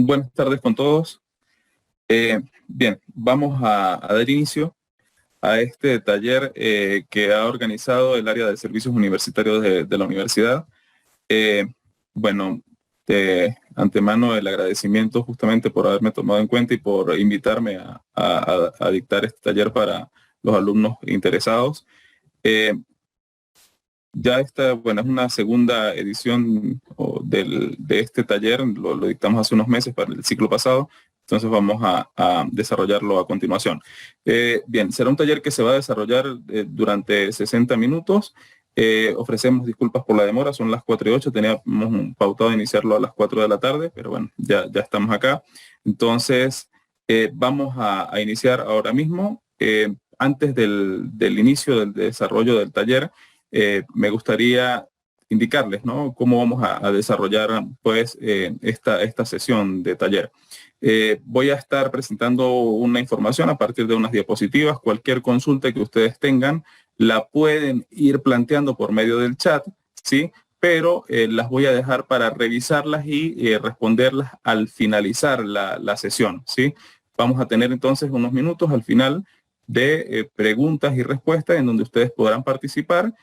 Buenas tardes con todos. Bien, vamos a dar inicio a este taller que ha organizado el área de servicios universitarios de la universidad. Eh, bueno, de antemano el agradecimiento justamente por haberme tomado en cuenta y por invitarme a dictar este taller para los alumnos interesados. Ya esta, bueno, es una segunda edición de este taller, lo dictamos hace unos meses para el ciclo pasado, entonces vamos a desarrollarlo a continuación. Bien, será un taller que se va a desarrollar durante 60 minutos. Ofrecemos disculpas por la demora, son las 4:08, teníamos pautado iniciarlo a las 4 de la tarde, pero bueno, ya estamos acá. Entonces, vamos a iniciar ahora mismo. Antes del inicio del desarrollo del taller, me gustaría indicarles, ¿no?, cómo vamos a desarrollar pues esta sesión de taller. Voy a estar presentando una información a partir de unas diapositivas. Cualquier consulta que ustedes tengan la pueden ir planteando por medio del chat, ¿sí? Pero las voy a dejar para revisarlas y responderlas al finalizar la sesión, ¿sí? Vamos a tener entonces unos minutos al final de preguntas y respuestas en donde ustedes podrán participar.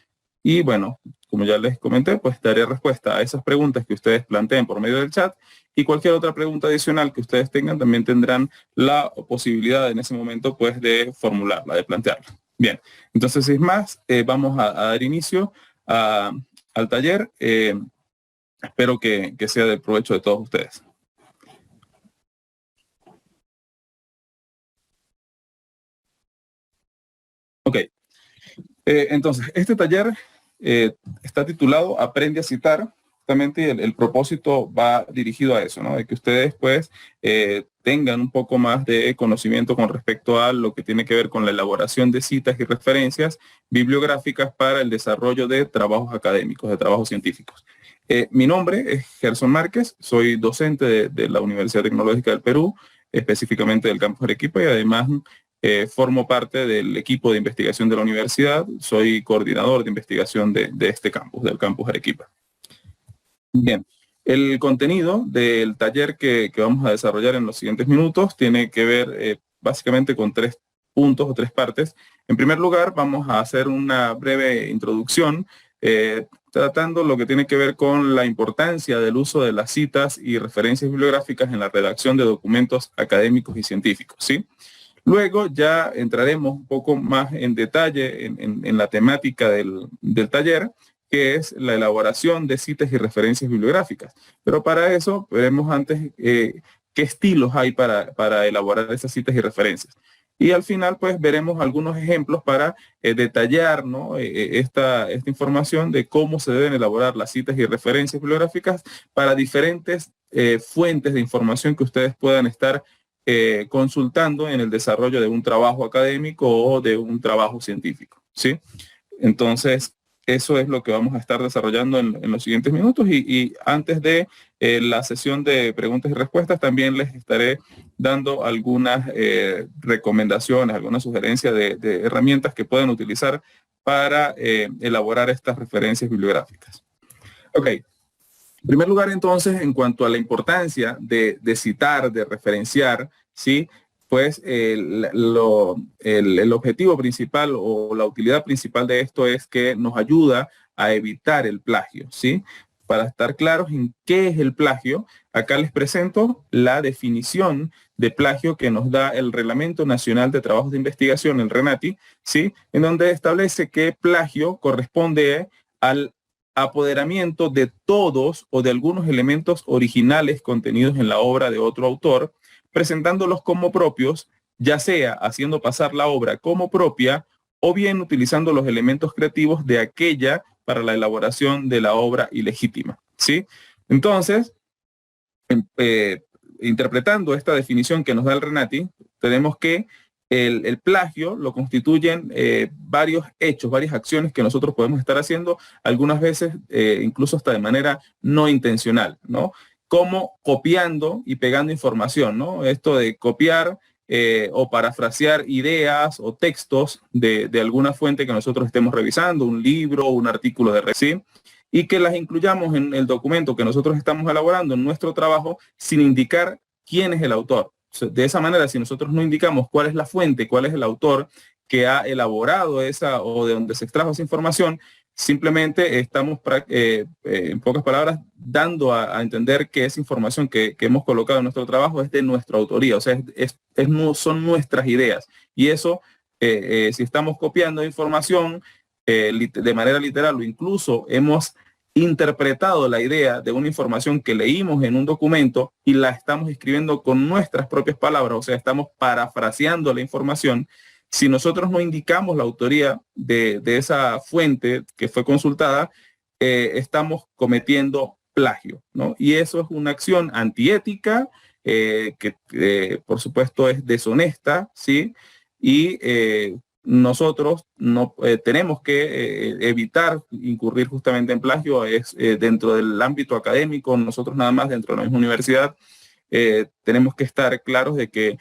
Y bueno, como ya les comenté, pues daré respuesta a esas preguntas que ustedes planteen por medio del chat, y cualquier otra pregunta adicional que ustedes tengan también tendrán la posibilidad en ese momento pues de formularla, de plantearla. Bien, entonces sin más, vamos a dar inicio al taller. Espero que sea de provecho de todos ustedes. Ok, entonces este taller está titulado Aprende a citar, justamente, y el propósito va dirigido a eso, ¿no? De que ustedes pues tengan un poco más de conocimiento con respecto a lo que tiene que ver con la elaboración de citas y referencias bibliográficas para el desarrollo de trabajos académicos, de trabajos científicos. Mi nombre es Gerson Márquez, soy docente de la Universidad Tecnológica del Perú, específicamente del campus Arequipa, y además formo parte del equipo de investigación de la universidad. Soy coordinador de investigación de este campus, del campus Arequipa. Bien, el contenido del taller que vamos a desarrollar en los siguientes minutos tiene que ver básicamente con 3 puntos o 3 partes. En primer lugar, vamos a hacer una breve introducción tratando lo que tiene que ver con la importancia del uso de las citas y referencias bibliográficas en la redacción de documentos académicos y científicos, ¿sí? Luego ya entraremos un poco más en detalle en la temática del taller, que es la elaboración de citas y referencias bibliográficas. Pero para eso veremos antes qué estilos hay para elaborar esas citas y referencias. Y al final pues veremos algunos ejemplos para detallar, ¿no?, esta información de cómo se deben elaborar las citas y referencias bibliográficas para diferentes fuentes de información que ustedes puedan estar consultando en el desarrollo de un trabajo académico o de un trabajo científico, ¿sí? Entonces, eso es lo que vamos a estar desarrollando en los siguientes minutos, y antes de la sesión de preguntas y respuestas también les estaré dando algunas recomendaciones, algunas sugerencias de herramientas que puedan utilizar para elaborar estas referencias bibliográficas. Ok. En primer lugar, entonces, en cuanto a la importancia de citar, de referenciar, ¿sí?, pues el objetivo principal o la utilidad principal de esto es que nos ayuda a evitar el plagio, ¿sí? Para estar claros en qué es el plagio, acá les presento la definición de plagio que nos da el Reglamento Nacional de Trabajos de Investigación, el RENATI, ¿sí?, en donde establece que plagio corresponde al apoderamiento de todos o de algunos elementos originales contenidos en la obra de otro autor, presentándolos como propios, ya sea haciendo pasar la obra como propia o bien utilizando los elementos creativos de aquella para la elaboración de la obra ilegítima, ¿sí? Entonces, interpretando esta definición que nos da el RENATI, tenemos que el plagio lo constituyen varios hechos, varias acciones que nosotros podemos estar haciendo, algunas veces incluso hasta de manera no intencional, ¿no? Como copiando y pegando información, ¿no? Esto de copiar o parafrasear ideas o textos de alguna fuente que nosotros estemos revisando, un libro, un artículo de recién, y que las incluyamos en el documento que nosotros estamos elaborando en nuestro trabajo sin indicar quién es el autor. De esa manera, si nosotros no indicamos cuál es la fuente, cuál es el autor que ha elaborado esa o de donde se extrajo esa información, simplemente estamos, en pocas palabras, dando a entender que esa información que hemos colocado en nuestro trabajo es de nuestra autoría, o sea, son nuestras ideas. Y eso, si estamos copiando información de manera literal o incluso hemos interpretado la idea de una información que leímos en un documento y la estamos escribiendo con nuestras propias palabras, o sea, estamos parafraseando la información. Si nosotros no indicamos la autoría de esa fuente que fue consultada, estamos cometiendo plagio, ¿no? Y eso es una acción antiética, que por supuesto es deshonesta, ¿sí? Y nosotros no tenemos que evitar incurrir justamente en plagio. Es dentro del ámbito académico, nosotros nada más dentro de la misma universidad tenemos que estar claros de que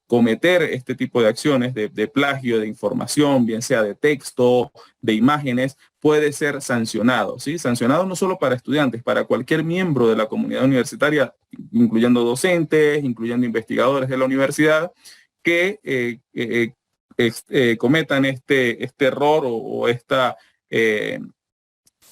cometer este tipo de acciones de plagio de información, bien sea de texto, de imágenes, puede ser sancionado, ¿sí? Sancionado no solo para estudiantes, para cualquier miembro de la comunidad universitaria, incluyendo docentes, incluyendo investigadores de la universidad, que cometan este error o esta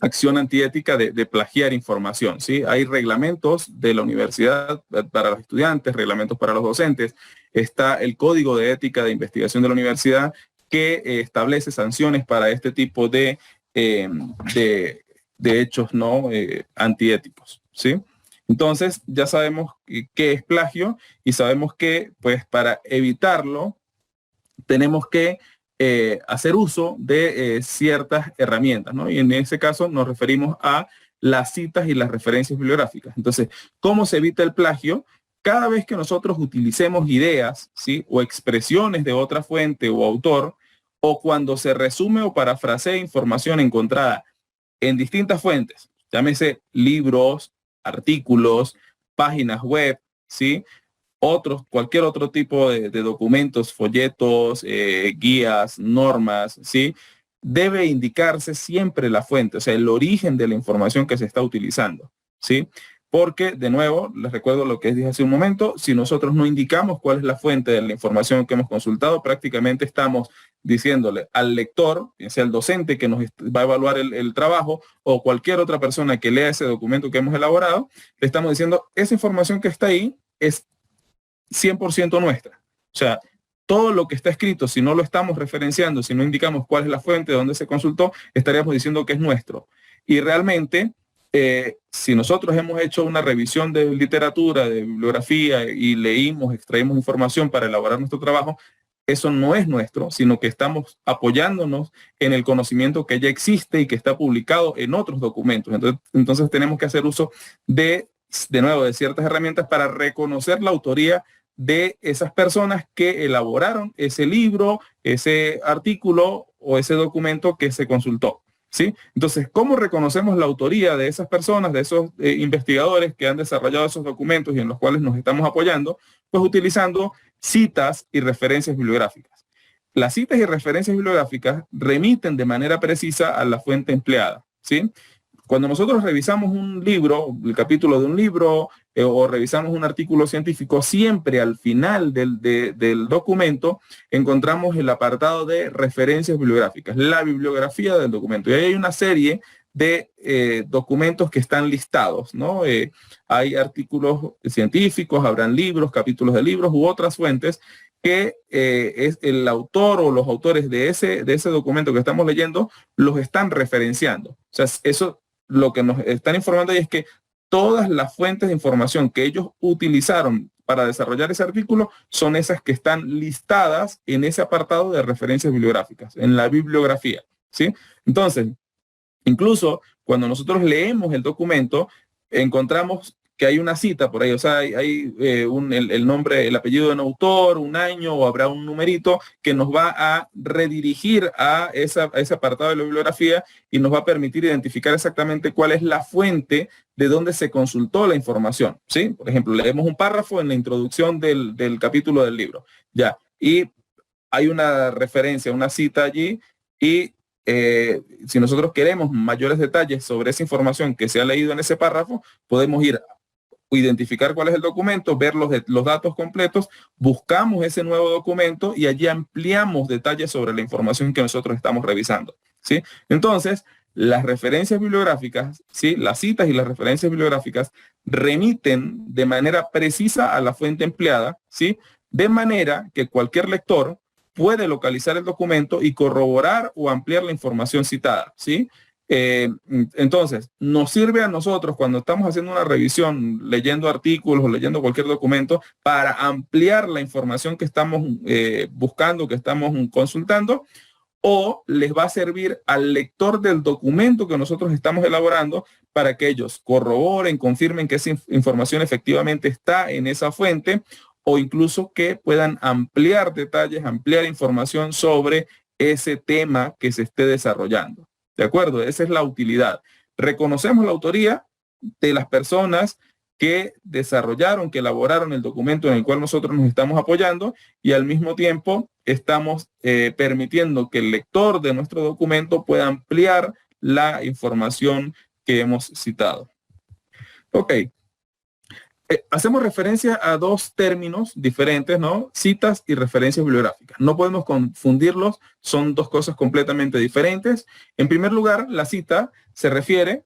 acción antiética de plagiar información, ¿sí? Hay reglamentos de la universidad para los estudiantes, reglamentos para los docentes. Está el Código de Ética de Investigación de la universidad que establece sanciones para este tipo eh, de, de hechos no antiéticos, ¿sí? Entonces, ya sabemos qué es plagio y sabemos que, pues, para evitarlo, tenemos que hacer uso de ciertas herramientas, ¿no? Y en ese caso nos referimos a las citas y las referencias bibliográficas. Entonces, ¿cómo se evita el plagio? Cada vez que nosotros utilicemos ideas, ¿sí? O expresiones de otra fuente o autor, o cuando se resume o parafrasea información encontrada en distintas fuentes, llámese libros, artículos, páginas web, ¿sí? Cualquier otro tipo de documentos, folletos, guías, normas, ¿sí? Debe indicarse siempre la fuente, o sea, el origen de la información que se está utilizando, ¿sí? Porque, de nuevo, les recuerdo lo que dije hace un momento, si nosotros no indicamos cuál es la fuente de la información que hemos consultado, prácticamente estamos diciéndole al lector, ya sea el docente que nos va a evaluar el trabajo o cualquier otra persona que lea ese documento que hemos elaborado, le estamos diciendo, esa información que está ahí es 100% nuestra. O sea, todo lo que está escrito, si no lo estamos referenciando, si no indicamos cuál es la fuente, de dónde se consultó, estaríamos diciendo que es nuestro. Y realmente, si nosotros hemos hecho una revisión de literatura, de bibliografía y leímos, extraímos información para elaborar nuestro trabajo, eso no es nuestro, sino que estamos apoyándonos en el conocimiento que ya existe y que está publicado en otros documentos. Entonces tenemos que hacer uso de nuevo, de ciertas herramientas para reconocer la autoría de esas personas que elaboraron ese libro, ese artículo o ese documento que se consultó, ¿sí? Entonces, ¿cómo reconocemos la autoría de esas personas, de esos investigadores que han desarrollado esos documentos y en los cuales nos estamos apoyando? Pues utilizando citas y referencias bibliográficas. Las citas y referencias bibliográficas remiten de manera precisa a la fuente empleada, ¿sí? Cuando nosotros revisamos un libro, el capítulo de un libro, o revisamos un artículo científico, siempre al final del documento encontramos el apartado de referencias bibliográficas, la bibliografía del documento. Y ahí hay una serie de documentos que están listados, ¿no? Hay artículos científicos, habrán libros, capítulos de libros u otras fuentes que es el autor o los autores de ese documento que estamos leyendo los están referenciando. O sea, eso lo que nos están informando ahí es que todas las fuentes de información que ellos utilizaron para desarrollar ese artículo son esas que están listadas en ese apartado de referencias bibliográficas, en la bibliografía, ¿sí? Entonces, incluso cuando nosotros leemos el documento, encontramos que hay una cita por ahí, o sea, hay el nombre, el apellido de un autor, un año, o habrá un numerito que nos va a redirigir a ese apartado de la bibliografía y nos va a permitir identificar exactamente cuál es la fuente de donde se consultó la información, ¿sí? Por ejemplo, leemos un párrafo en la introducción del capítulo del libro, ya, y hay una referencia, una cita allí, y si nosotros queremos mayores detalles sobre esa información que se ha leído en ese párrafo, podemos ir identificar cuál es el documento, ver los datos completos, buscamos ese nuevo documento y allí ampliamos detalles sobre la información que nosotros estamos revisando, ¿sí? Entonces, las referencias bibliográficas, ¿sí? Las citas y las referencias bibliográficas remiten de manera precisa a la fuente empleada, ¿sí? De manera que cualquier lector puede localizar el documento y corroborar o ampliar la información citada, ¿sí? Entonces, nos sirve a nosotros cuando estamos haciendo una revisión, leyendo artículos o leyendo cualquier documento, para ampliar la información que estamos buscando, que estamos consultando, o les va a servir al lector del documento que nosotros estamos elaborando para que ellos corroboren, confirmen que esa información efectivamente está en esa fuente, o incluso que puedan ampliar detalles, ampliar información sobre ese tema que se esté desarrollando. ¿De acuerdo? Esa es la utilidad. Reconocemos la autoría de las personas que desarrollaron, que elaboraron el documento en el cual nosotros nos estamos apoyando, y al mismo tiempo estamos permitiendo que el lector de nuestro documento pueda ampliar la información que hemos citado. Ok. Hacemos referencia a dos términos diferentes, ¿no? Citas y referencias bibliográficas. No podemos confundirlos, son dos cosas completamente diferentes. En primer lugar, la cita se refiere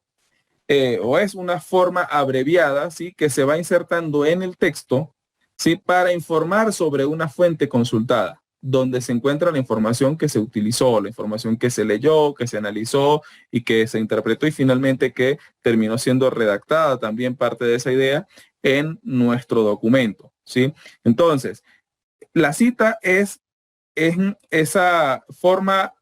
o es una forma abreviada, ¿sí? Que se va insertando en el texto, ¿sí? Para informar sobre una fuente consultada, donde se encuentra la información que se utilizó, la información que se leyó, que se analizó y que se interpretó y finalmente que terminó siendo redactada también parte de esa idea en nuestro documento, ¿sí? Entonces, la cita es esa forma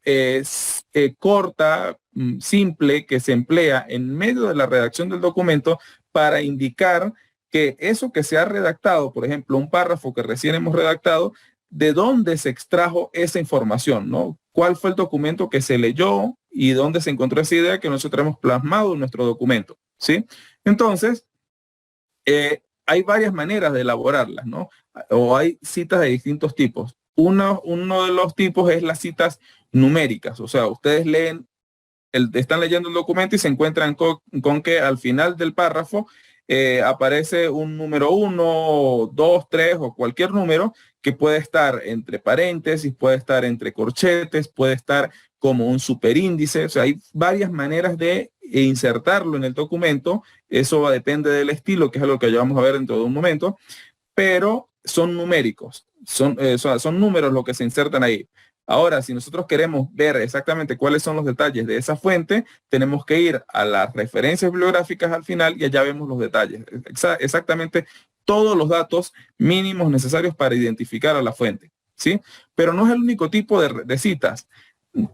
corta, simple, que se emplea en medio de la redacción del documento para indicar que eso que se ha redactado, por ejemplo, un párrafo que recién hemos redactado, de dónde se extrajo esa información, ¿no? ¿Cuál fue el documento que se leyó y dónde se encontró esa idea que nosotros hemos plasmado en nuestro documento, ¿sí? Entonces, hay varias maneras de elaborarlas, ¿no? O hay citas de distintos tipos. Uno de los tipos es las citas numéricas, o sea, ustedes están leyendo el documento y se encuentran con que al final del párrafo aparece un número 1, 2, 3 o cualquier número que puede estar entre paréntesis, puede estar entre corchetes, puede estar como un superíndice. O sea, hay varias maneras de insertarlo en el documento. Eso depende del estilo, que es algo que ya vamos a ver dentro de un momento, pero son numéricos, son números los que se insertan ahí. Ahora, si nosotros queremos ver exactamente cuáles son los detalles de esa fuente, tenemos que ir a las referencias bibliográficas al final y allá vemos los detalles. Exactamente todos los datos mínimos necesarios para identificar a la fuente, ¿sí? Pero no es el único tipo de citas,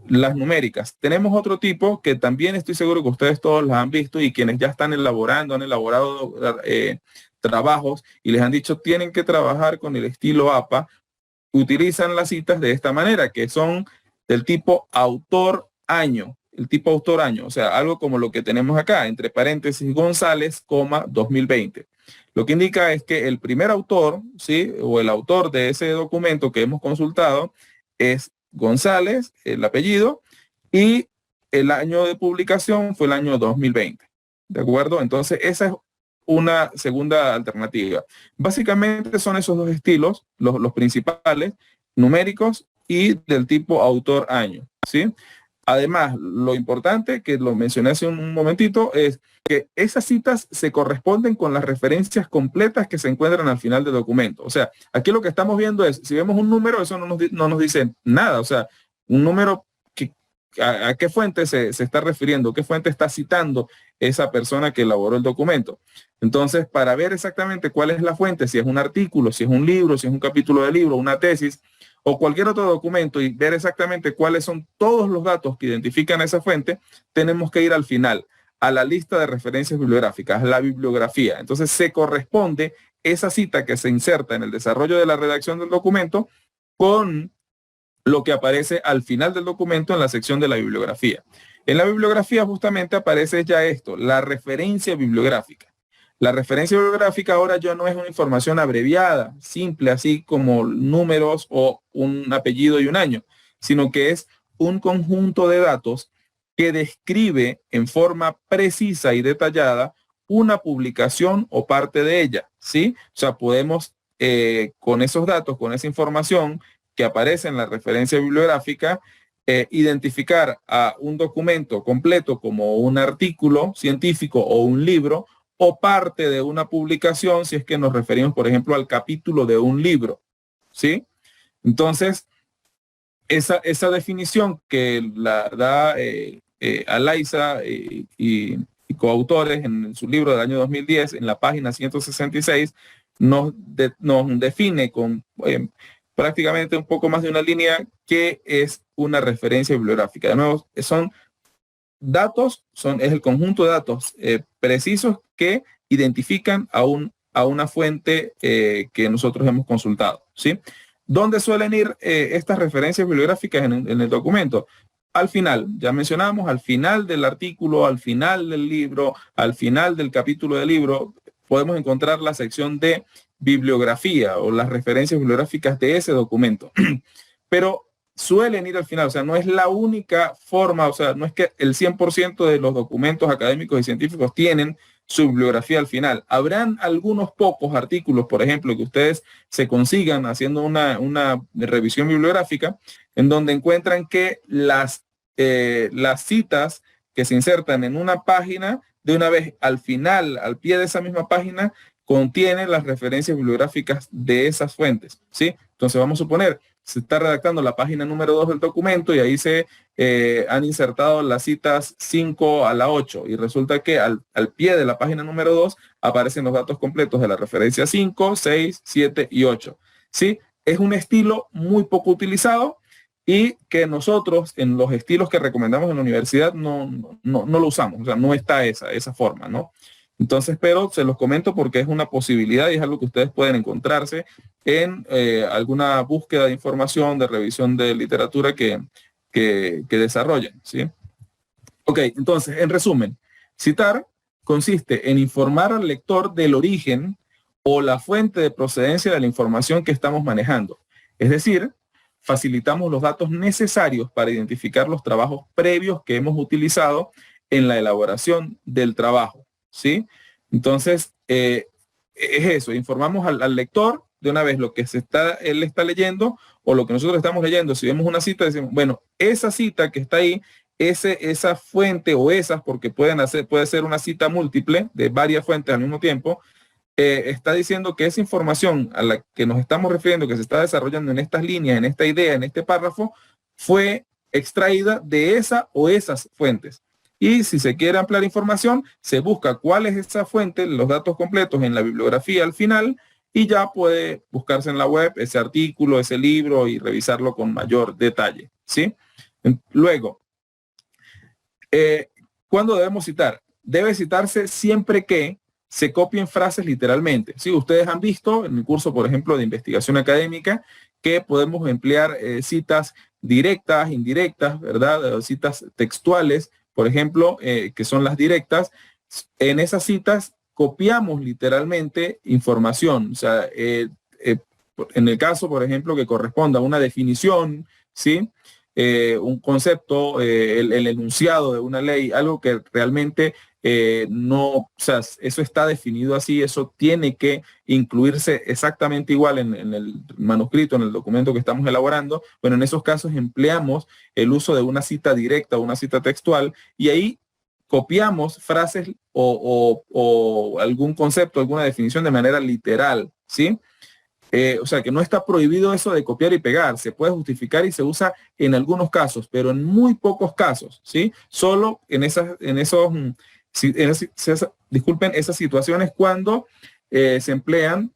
las numéricas. Tenemos otro tipo que también estoy seguro que ustedes todos las han visto, y quienes ya están elaborando, han elaborado trabajos y les han dicho tienen que trabajar con el estilo APA, utilizan las citas de esta manera, que son del tipo autor-año, el tipo autor-año, o sea, algo como lo que tenemos acá, entre paréntesis González, 2020. Lo que indica es que el primer autor, ¿sí? O el autor de ese documento que hemos consultado es González, el apellido, y el año de publicación fue el año 2020. ¿De acuerdo? Entonces, esa es una segunda alternativa. Básicamente son esos dos estilos, los principales, numéricos y del tipo autor-año, ¿sí? Además, lo importante, que lo mencioné hace un momentito, es que esas citas se corresponden con las referencias completas que se encuentran al final del documento. O sea, aquí lo que estamos viendo es, si vemos un número, eso no nos dice nada. O sea, un número, ¿a qué fuente se está refiriendo? ¿Qué fuente está citando esa persona que elaboró el documento? Entonces, para ver exactamente cuál es la fuente, si es un artículo, si es un libro, si es un capítulo de libro, una tesis o cualquier otro documento, y ver exactamente cuáles son todos los datos que identifican a esa fuente, tenemos que ir al final, a la lista de referencias bibliográficas, la bibliografía. Entonces, se corresponde esa cita que se inserta en el desarrollo de la redacción del documento con lo que aparece al final del documento en la sección de la bibliografía. En la bibliografía justamente aparece ya esto, la referencia bibliográfica. La referencia bibliográfica ahora ya no es una información abreviada, simple, así como números o un apellido y un año, sino que es un conjunto de datos que describe en forma precisa y detallada una publicación o parte de ella, ¿sí? O sea, podemos, con esos datos, con esa información que aparece en la referencia bibliográfica, identificar a un documento completo como un artículo científico o un libro o parte de una publicación, si es que nos referimos, por ejemplo, al capítulo de un libro, ¿sí? Entonces, esa definición que la da Alayza y coautores en su libro del año 2010, en la página 166, nos define con prácticamente un poco más de una línea qué es una referencia bibliográfica. De nuevo, son datos, es el conjunto de datos precisos que identifican a una fuente que nosotros hemos consultado, ¿sí? ¿Dónde suelen ir estas referencias bibliográficas en el documento? Al final, ya mencionamos, al final del artículo, al final del libro, al final del capítulo del libro, podemos encontrar la sección de bibliografía o las referencias bibliográficas de ese documento. Pero suelen ir al final, o sea, no es la única forma, o sea, no es que el 100% de los documentos académicos y científicos tienen su bibliografía al final. Habrán algunos pocos artículos, por ejemplo, que ustedes se consigan haciendo una revisión bibliográfica, en donde encuentran que las citas que se insertan en una página, de una vez al final, al pie de esa misma página, contienen las referencias bibliográficas de esas fuentes, ¿sí? Entonces vamos a suponer, se está redactando la página número 2 del documento y ahí se han insertado las citas 5 a la 8 y resulta que al pie de la página número 2 aparecen los datos completos de la referencia 5, 6, 7 y 8. ¿Sí? Es un estilo muy poco utilizado y que nosotros en los estilos que recomendamos en la universidad no lo usamos, o sea, no está esa forma, ¿no? Entonces, pero se los comento porque es una posibilidad y es algo que ustedes pueden encontrarse en alguna búsqueda de información, de revisión de literatura que desarrollen, ¿sí? Ok, entonces, en resumen, citar consiste en informar al lector del origen o la fuente de procedencia de la información que estamos manejando. Es decir, facilitamos los datos necesarios para identificar los trabajos previos que hemos utilizado en la elaboración del trabajo, ¿sí? Entonces, es eso, informamos al lector de una vez lo que él está leyendo o lo que nosotros estamos leyendo. Si vemos una cita, decimos, bueno, esa cita que está ahí, esa fuente o esas, porque puede ser una cita múltiple de varias fuentes al mismo tiempo, está diciendo que esa información a la que nos estamos refiriendo, que se está desarrollando en estas líneas, en esta idea, en este párrafo, fue extraída de esa o esas fuentes. Y si se quiere ampliar información, se busca cuál es esa fuente, los datos completos en la bibliografía al final, y ya puede buscarse en la web ese artículo, ese libro y revisarlo con mayor detalle, ¿sí? Luego, ¿cuándo debemos citar? Debe citarse siempre que se copien frases literalmente. Sí, ustedes han visto en el curso, por ejemplo, de investigación académica, que podemos emplear citas directas, indirectas, ¿verdad? Citas textuales, por ejemplo, que son las directas. En esas citas copiamos literalmente información. O sea, en el caso, por ejemplo, que corresponda a una definición, ¿sí? Un concepto, el enunciado de una ley, algo que realmente no, o sea, eso está definido así, eso tiene que incluirse exactamente igual en el manuscrito, en el documento que estamos elaborando. Bueno, en esos casos empleamos el uso de una cita directa o una cita textual y ahí copiamos frases o algún concepto, alguna definición de manera literal, ¿sí? O sea, que no está prohibido eso de copiar y pegar, se puede justificar y se usa en algunos casos, pero en muy pocos casos, ¿sí? Solo disculpen, esas situaciones cuando se emplean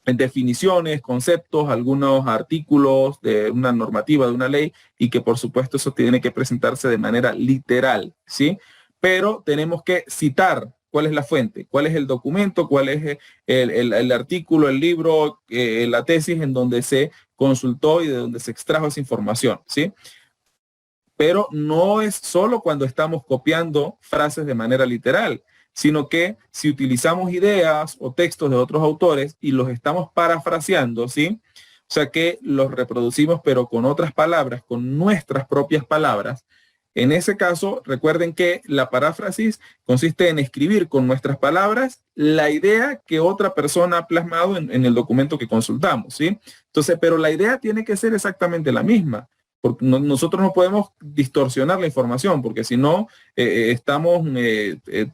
en definiciones, conceptos, algunos artículos de una normativa, de una ley, y que por supuesto eso tiene que presentarse de manera literal, ¿sí? Pero tenemos que citar cuál es la fuente, cuál es el documento, cuál es el artículo, el libro, la tesis en donde se consultó y de donde se extrajo esa información, ¿sí? Pero no es solo cuando estamos copiando frases de manera literal, sino que si utilizamos ideas o textos de otros autores y los estamos parafraseando, ¿sí? O sea que los reproducimos pero con otras palabras, con nuestras propias palabras, En ese caso, recuerden que la paráfrasis consiste en escribir con nuestras palabras la idea que otra persona ha plasmado en el documento que consultamos, ¿sí? Entonces, pero la idea tiene que ser exactamente la misma, porque nosotros no podemos distorsionar la información, porque si no, estamos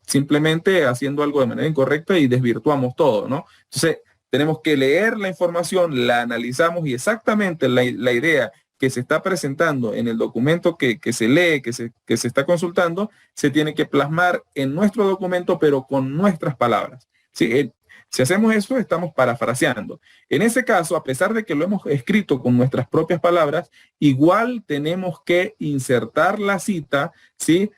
simplemente haciendo algo de manera incorrecta y desvirtuamos todo, ¿no? Entonces, tenemos que leer la información, la analizamos y exactamente la idea que se está presentando en el documento que se lee, que se está consultando, se tiene que plasmar en nuestro documento, pero con nuestras palabras. ¿Sí? Si hacemos eso, estamos parafraseando. En ese caso, a pesar de que lo hemos escrito con nuestras propias palabras, igual tenemos que insertar la cita, ¿sí?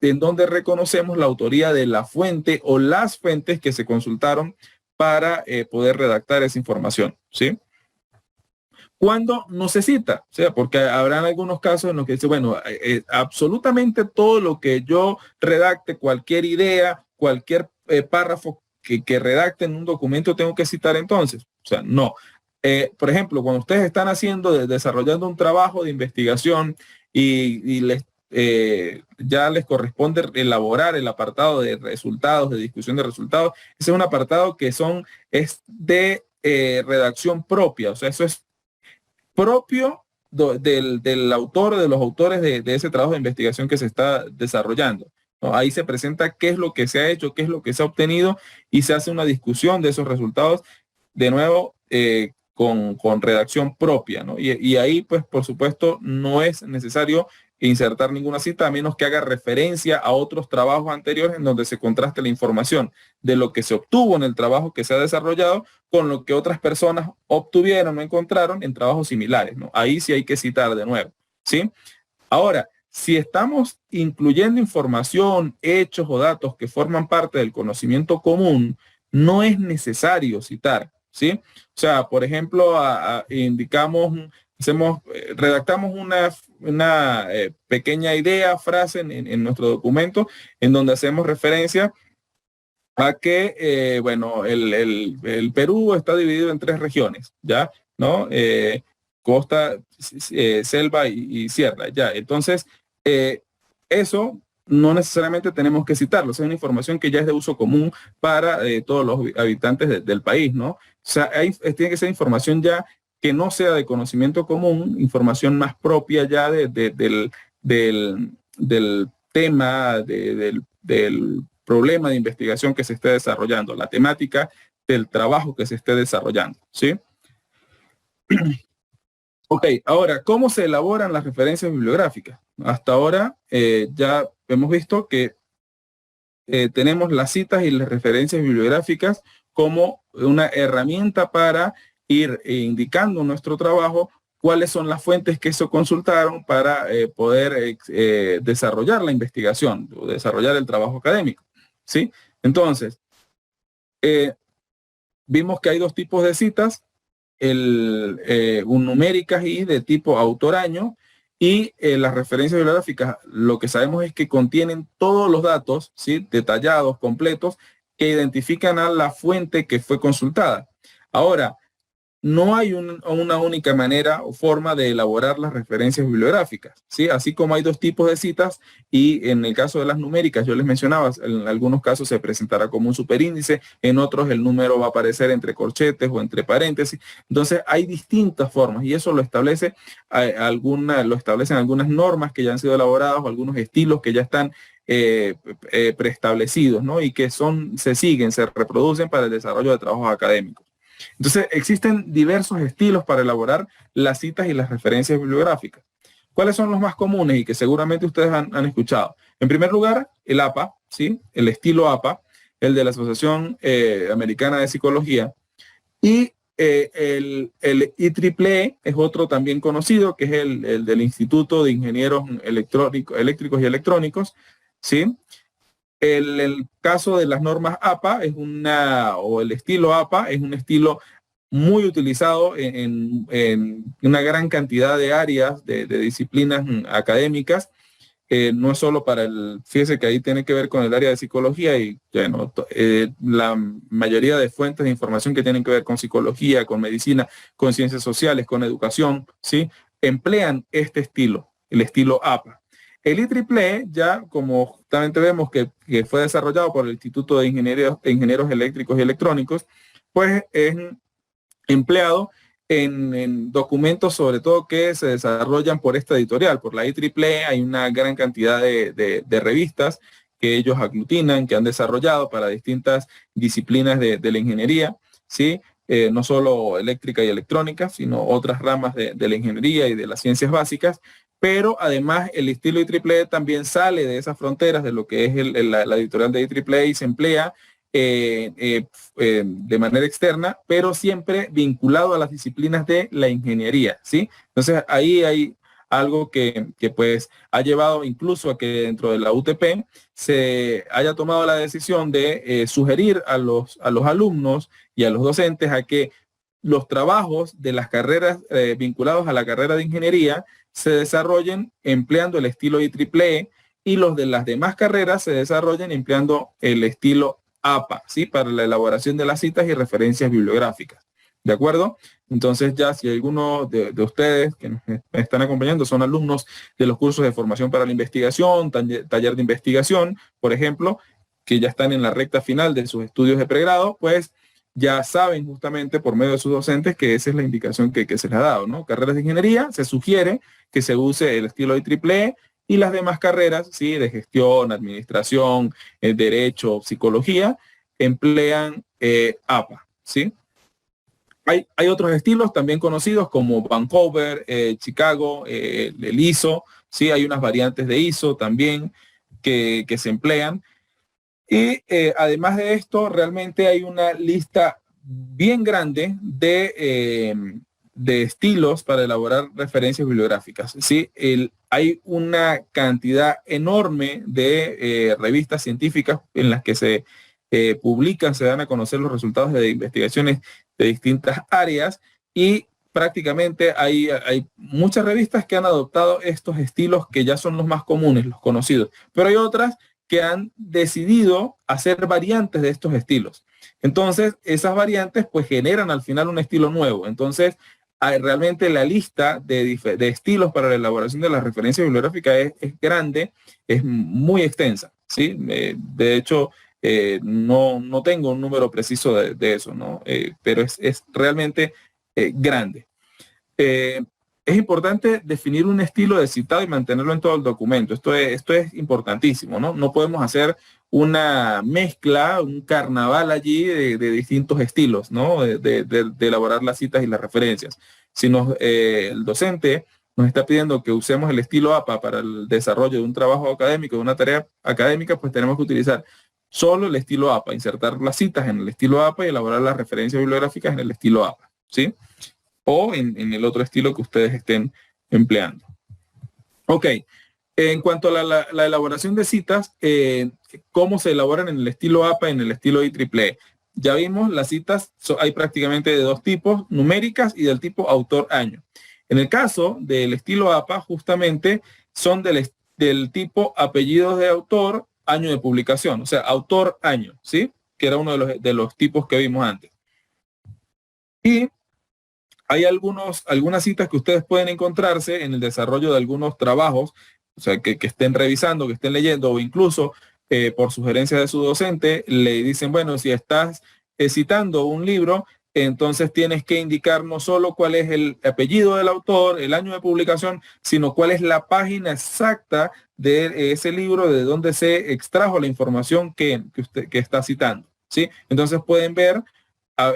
En donde reconocemos la autoría de la fuente o las fuentes que se consultaron para poder redactar esa información, ¿sí? Cuando no se cita, o sea, porque habrán algunos casos en los que dice, bueno, absolutamente todo lo que yo redacte, cualquier idea, cualquier párrafo que redacte en un documento tengo que citar entonces. O sea, no. Por ejemplo, cuando ustedes están desarrollando un trabajo de investigación y ya les corresponde elaborar el apartado de resultados, de discusión de resultados, ese es un apartado que es de redacción propia, o sea, eso es propio del autor, de los autores de ese trabajo de investigación que se está desarrollando, ¿no? Ahí se presenta qué es lo que se ha hecho, qué es lo que se ha obtenido y se hace una discusión de esos resultados, de nuevo, con redacción propia, ¿no? Y ahí, pues, por supuesto, no es necesario insertar ninguna cita a menos que haga referencia a otros trabajos anteriores en donde se contraste la información de lo que se obtuvo en el trabajo que se ha desarrollado con lo que otras personas obtuvieron o encontraron en trabajos similares, ¿no? Ahí sí hay que citar de nuevo, ¿sí? Ahora, si estamos incluyendo información, hechos o datos que forman parte del conocimiento común, no es necesario citar, ¿sí? O sea, por ejemplo, redactamos una pequeña idea, frase en nuestro documento en donde hacemos referencia a que, bueno, el Perú está dividido en 3 regiones, ¿ya? ¿No? Costa, selva y sierra, ¿ya? Entonces, eso no necesariamente tenemos que citarlo, es una información que ya es de uso común para todos los habitantes del país, ¿no? O sea, tiene que ser información ya que no sea de conocimiento común, información más propia ya del tema, del problema de investigación que se esté desarrollando, la temática del trabajo que se esté desarrollando, ¿sí? Ok, ahora, ¿cómo se elaboran las referencias bibliográficas? Hasta ahora ya hemos visto que tenemos las citas y las referencias bibliográficas como una herramienta para ir indicando en nuestro trabajo cuáles son las fuentes que se consultaron para poder desarrollar la investigación o desarrollar el trabajo académico, ¿sí? Entonces, vimos que hay 2 tipos de citas, numéricas y de tipo autor-año, y las referencias bibliográficas, lo que sabemos es que contienen todos los datos, ¿sí? Detallados, completos, que identifican a la fuente que fue consultada. Ahora, no hay una única manera o forma de elaborar las referencias bibliográficas, ¿sí? Así como hay 2 tipos de citas y en el caso de las numéricas, yo les mencionaba, en algunos casos se presentará como un superíndice, en otros el número va a aparecer entre corchetes o entre paréntesis. Entonces hay distintas formas y eso lo establecen algunas normas que ya han sido elaboradas o algunos estilos que ya están preestablecidos, ¿no? Y que se reproducen para el desarrollo de trabajos académicos. Entonces, existen diversos estilos para elaborar las citas y las referencias bibliográficas. ¿Cuáles son los más comunes y que seguramente ustedes han escuchado? En primer lugar, el APA, ¿sí? El estilo APA, el de la Asociación Americana de Psicología. Y el IEEE es otro también conocido, que es el del Instituto de Ingenieros Eléctricos y Electrónicos, ¿sí? El caso de las normas APA o el estilo APA es un estilo muy utilizado en una gran cantidad de áreas de disciplinas académicas. No es solo fíjese que ahí tiene que ver con el área de psicología y bueno, la mayoría de fuentes de información que tienen que ver con psicología, con medicina, con ciencias sociales, con educación, ¿sí? Emplean este estilo, el estilo APA. El IEEE, ya como justamente vemos que fue desarrollado por el Instituto de Ingenieros Eléctricos y Electrónicos, pues es empleado en documentos sobre todo que se desarrollan por esta editorial, por la IEEE. Hay una gran cantidad de revistas que ellos aglutinan, que han desarrollado para distintas disciplinas de la ingeniería, ¿sí? No solo eléctrica y electrónica, sino otras ramas de la ingeniería y de las ciencias básicas, pero además el estilo IEEE también sale de esas fronteras de lo que es la editorial de IEEE y se emplea de manera externa, pero siempre vinculado a las disciplinas de la ingeniería, ¿sí? Entonces ahí hay algo que pues ha llevado incluso a que dentro de la UTP se haya tomado la decisión de sugerir a los alumnos y a los docentes a que los trabajos de las carreras vinculados a la carrera de ingeniería se desarrollen empleando el estilo IEEE y los de las demás carreras se desarrollen empleando el estilo APA, ¿sí? Para la elaboración de las citas y referencias bibliográficas. ¿De acuerdo? Entonces ya si alguno de ustedes que me están acompañando son alumnos de los cursos de formación para la investigación, taller de investigación, por ejemplo, que ya están en la recta final de sus estudios de pregrado, pues ya saben justamente por medio de sus docentes que esa es la indicación que se les ha dado, ¿no? Carreras de ingeniería, se sugiere que se use el estilo IEEE y las demás carreras, ¿sí? De gestión, administración, derecho, psicología, emplean APA, ¿sí? Hay otros estilos también conocidos como Vancouver, Chicago, el ISO, ¿sí? Hay unas variantes de ISO también que se emplean. Y además de esto, realmente hay una lista bien grande de estilos para elaborar referencias bibliográficas. ¿Sí? Hay una cantidad enorme de revistas científicas en las que se publican, se dan a conocer los resultados de investigaciones de distintas áreas y prácticamente hay muchas revistas que han adoptado estos estilos que ya son los más comunes, los conocidos, pero hay otras que han decidido hacer variantes de estos estilos. Entonces, esas variantes pues generan al final un estilo nuevo. Entonces, realmente la lista de estilos para la elaboración de las referencias bibliográficas es grande, es muy extensa, ¿sí? De hecho, no tengo un número preciso de eso, ¿no? Pero es realmente grande. Es importante definir un estilo de citado y mantenerlo en todo el documento. Esto es importantísimo, ¿no? No podemos hacer una mezcla, un carnaval allí de distintos estilos, ¿no? De elaborar las citas y las referencias. Si el docente nos está pidiendo que usemos el estilo APA para el desarrollo de un trabajo académico, de una tarea académica, pues tenemos que utilizar solo el estilo APA, insertar las citas en el estilo APA y elaborar las referencias bibliográficas en el estilo APA, ¿sí? O en el otro estilo que ustedes estén empleando. Ok, en cuanto a la elaboración de citas, ¿cómo se elaboran en el estilo APA y en el estilo IEEE? Ya vimos, las citas hay prácticamente de dos tipos, numéricas y del tipo autor-año. En el caso del estilo APA, justamente son del tipo apellidos de autor, año de publicación, o sea, autor-año, ¿sí? Que era uno de los tipos que vimos antes. Y hay algunas citas que ustedes pueden encontrarse en el desarrollo de algunos trabajos, o sea, que estén revisando, que estén leyendo, o incluso por sugerencia de su docente, le dicen, bueno, si estás citando un libro, entonces tienes que indicar no solo cuál es el apellido del autor, el año de publicación, sino cuál es la página exacta de ese libro, de donde se extrajo la información que está citando, ¿sí? Entonces pueden ver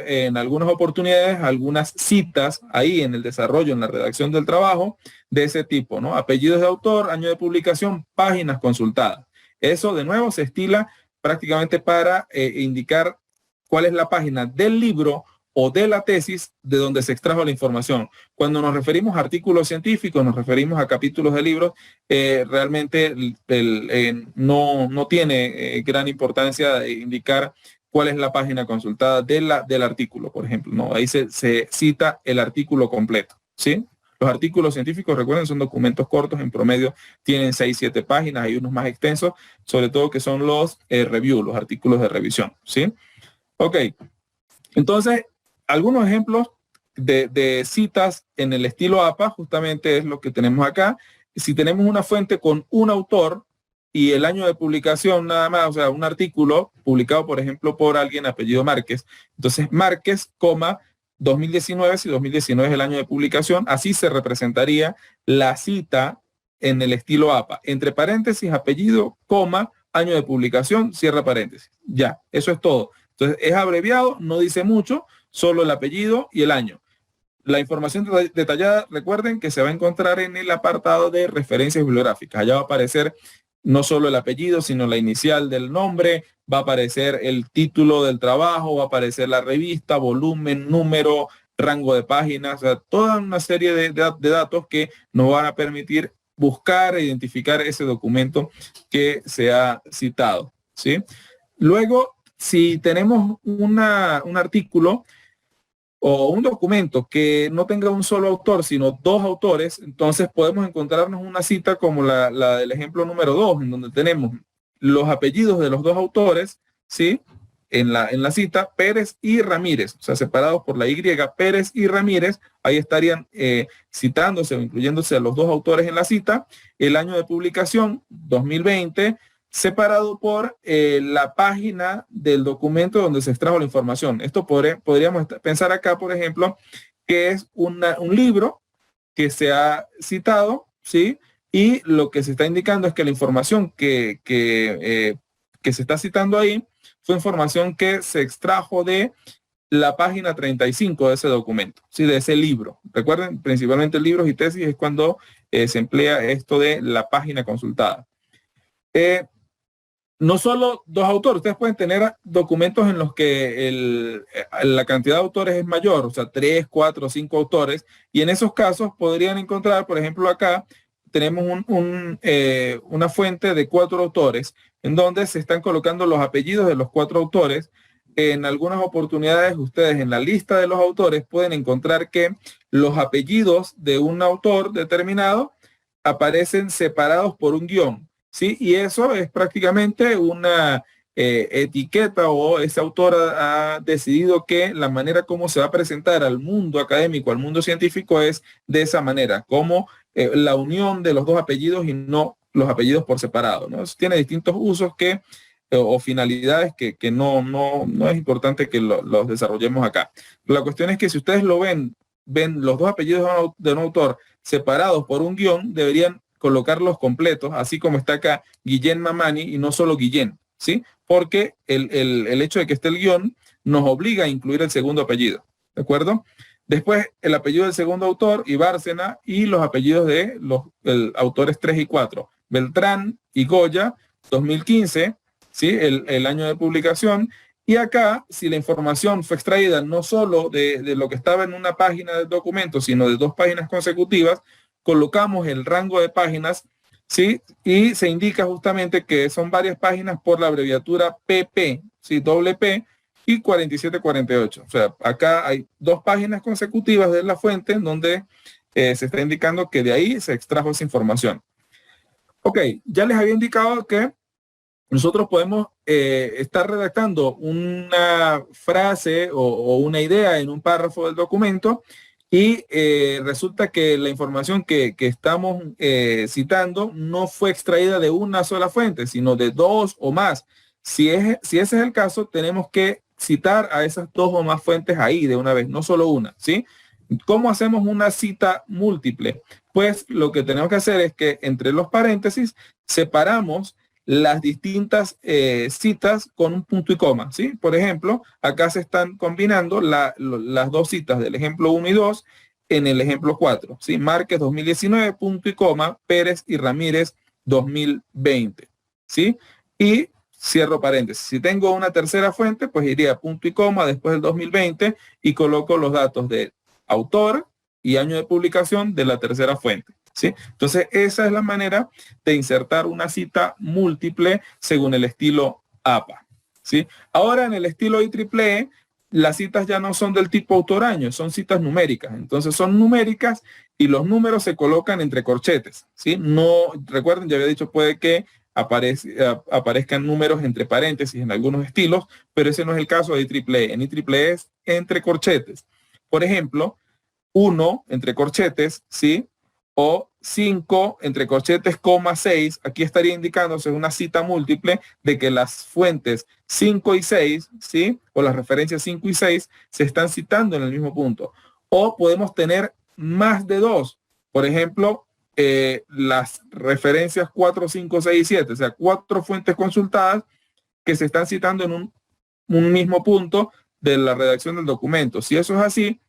en algunas oportunidades, algunas citas ahí en el desarrollo, en la redacción del trabajo de ese tipo, ¿no? Apellidos de autor, año de publicación, páginas consultadas. Eso de nuevo se estila prácticamente para indicar cuál es la página del libro o de la tesis de donde se extrajo la información. Cuando nos referimos a artículos científicos, nos referimos a capítulos de libros, realmente no tiene gran importancia indicar cuál es la página consultada del artículo, por ejemplo. No, ahí se cita el artículo completo, ¿sí? Los artículos científicos, recuerden, son documentos cortos, en promedio tienen 6, 7 páginas, hay unos más extensos, sobre todo que son los review, los artículos de revisión, ¿sí? Ok, entonces, algunos ejemplos de citas en el estilo APA, justamente es lo que tenemos acá. si tenemos una fuente con un autor y el año de publicación nada más, o sea, un artículo publicado, por ejemplo, por alguien apellido Márquez, entonces Márquez, 2019, si 2019 es el año de publicación, así se representaría la cita en el estilo APA, entre paréntesis, apellido, año de publicación, cierra paréntesis. Ya, eso es todo. Entonces es abreviado, no dice mucho, solo el apellido y el año. La información detallada, recuerden que se va a encontrar en el apartado de referencias bibliográficas. Allá va a aparecer no solo el apellido, sino la inicial del nombre, va a aparecer el título del trabajo, va a aparecer la revista, volumen, número, rango de páginas, o sea, toda una serie de datos que nos van a permitir buscar e identificar ese documento que se ha citado, ¿sí? Luego, si tenemos un artículo o un documento que no tenga un solo autor, sino dos autores, entonces podemos encontrarnos una cita como la del ejemplo número 2, en donde tenemos los apellidos de los dos autores, ¿sí? En la cita, Pérez y Ramírez, o sea, separados por la Y, Pérez y Ramírez, ahí estarían citándose o incluyéndose a los dos autores en la cita, el año de publicación, 2020, separado por la página del documento donde se extrajo la información. Esto podríamos pensar acá, por ejemplo, que es un libro que se ha citado, ¿sí? Y lo que se está indicando es que la información que se está citando ahí fue información que se extrajo de la página 35 de ese documento, ¿sí? De ese libro. Recuerden, principalmente libros y tesis es cuando se emplea esto de la página consultada. No solo dos autores, ustedes pueden tener documentos en los que la cantidad de autores es mayor, o sea, 3, 4, 5 autores, y en esos casos podrían encontrar, por ejemplo, acá tenemos una fuente de 4 autores, en donde se están colocando los apellidos de los 4 autores. En algunas oportunidades, ustedes en la lista de los autores pueden encontrar que los apellidos de un autor determinado aparecen separados por un guión. ¿Sí? Y eso es prácticamente una etiqueta, o ese autor ha decidido que la manera como se va a presentar al mundo académico, al mundo científico, es de esa manera, como la unión de los dos apellidos y no los apellidos por separado, ¿no? Eso tiene distintos usos o finalidades que no es importante que los desarrollemos acá. La cuestión es que si ustedes lo ven los dos apellidos de un autor separados por un guión, deberían colocarlos completos, así como está acá Guillén Mamani y no solo Guillén, ¿sí? Porque el hecho de que esté el guión nos obliga a incluir el segundo apellido, ¿de acuerdo? Después el apellido del segundo autor y Bárcena, y los apellidos de los autores 3 y 4, Beltrán y Goya, 2015, ¿sí? El año de publicación. Y acá, si la información fue extraída no solo de lo que estaba en una página del documento, sino de 2 páginas consecutivas, colocamos el rango de páginas, ¿sí? Y se indica justamente que son varias páginas por la abreviatura PP, ¿sí? Doble P y 4748. O sea, acá hay 2 páginas consecutivas de la fuente en donde se está indicando que de ahí se extrajo esa información. Ok, ya les había indicado que nosotros podemos estar redactando una frase o una idea en un párrafo del documento, y resulta que la información que estamos citando no fue extraída de una sola fuente, sino de 2 o más. Si ese es el caso, tenemos que citar a esas 2 o más fuentes ahí de una vez, no solo una, ¿sí? ¿Cómo hacemos una cita múltiple? Pues lo que tenemos que hacer es que entre los paréntesis separamos las distintas citas con un punto y coma, ¿sí? Por ejemplo, acá se están combinando las 2 citas del ejemplo 1 y 2 en el ejemplo 4, ¿sí? Márquez 2019, punto y coma, Pérez y Ramírez 2020, ¿sí? Y cierro paréntesis. Si tengo una tercera fuente, pues iría punto y coma después del 2020 y coloco los datos de autor y año de publicación de la tercera fuente, ¿sí? Entonces, esa es la manera de insertar una cita múltiple según el estilo APA, ¿sí? Ahora, en el estilo IEEE, las citas ya no son del tipo autor-año, son citas numéricas. Entonces, son numéricas y los números se colocan entre corchetes, ¿sí? No, recuerden, ya había dicho, puede que aparezcan números entre paréntesis en algunos estilos, pero ese no es el caso de IEEE. En IEEE es entre corchetes. Por ejemplo, 1 entre corchetes, ¿sí? O 5, entre corchetes, coma 6, aquí estaría indicándose una cita múltiple de que las fuentes 5 y 6, ¿sí? O las referencias 5 y 6 se están citando en el mismo punto. O podemos tener más de dos. Por ejemplo, las referencias 4, 5, 6 y 7, o sea, 4 fuentes consultadas que se están citando en un mismo punto de la redacción del documento. Si eso es así,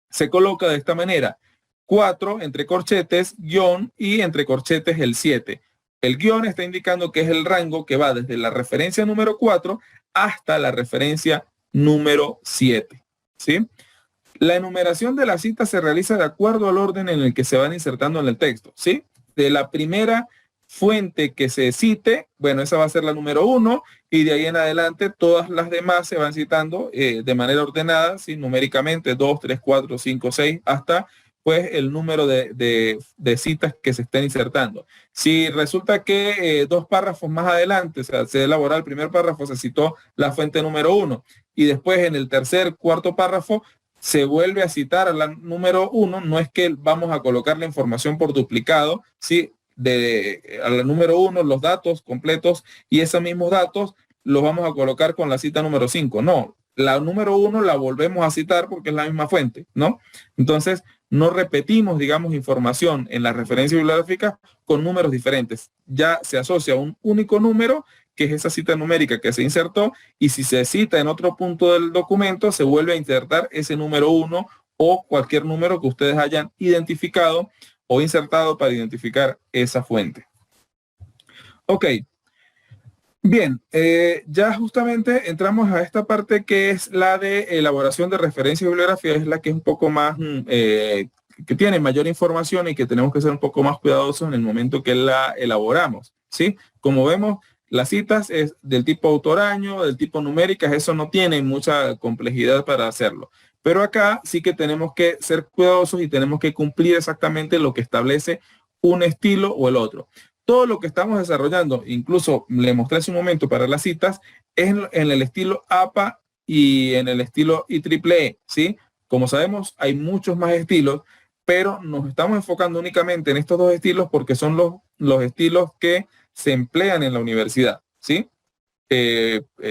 se coloca de esta manera: 4 entre corchetes, guión, y entre corchetes el 7. El guión está indicando que es el rango que va desde la referencia número 4 hasta la referencia número 7. ¿Sí? La enumeración de las citas se realiza de acuerdo al orden en el que se van insertando en el texto. ¿Sí? De la primera fuente que se cite, bueno, esa va a ser la número 1, y de ahí en adelante todas las demás se van citando de manera ordenada, ¿sí? Numéricamente 2, 3, 4, 5, 6, hasta pues el número de citas que se estén insertando. Si resulta que 2 párrafos más adelante, o sea, se elabora el primer párrafo, se citó la fuente número 1, y después en el tercer, cuarto párrafo se vuelve a citar a la número 1, no es que vamos a colocar la información por duplicado, ¿sí? A la número 1 los datos completos, y esos mismos datos los vamos a colocar con la cita número 5. No, la número 1 la volvemos a citar porque es la misma fuente, ¿no? Entonces, no repetimos, digamos, información en la referencia bibliográfica con números diferentes. Ya se asocia un único número, que es esa cita numérica que se insertó, y si se cita en otro punto del documento, se vuelve a insertar ese número 1 o cualquier número que ustedes hayan identificado o insertado para identificar esa fuente. Ok. Bien, ya justamente entramos a esta parte que es la de elaboración de referencia y bibliografía, es la que es un poco más, que tiene mayor información y que tenemos que ser un poco más cuidadosos en el momento que la elaboramos, ¿sí? Como vemos, las citas es del tipo autor-año, del tipo numéricas, eso no tiene mucha complejidad para hacerlo. Pero acá sí que tenemos que ser cuidadosos y tenemos que cumplir exactamente lo que establece un estilo o el otro. Todo lo que estamos desarrollando, incluso le mostré hace un momento para las citas, es en el estilo APA y en el estilo IEEE, ¿sí? Como sabemos, hay muchos más estilos, pero nos estamos enfocando únicamente en estos dos estilos porque son los estilos que se emplean en la universidad, ¿sí?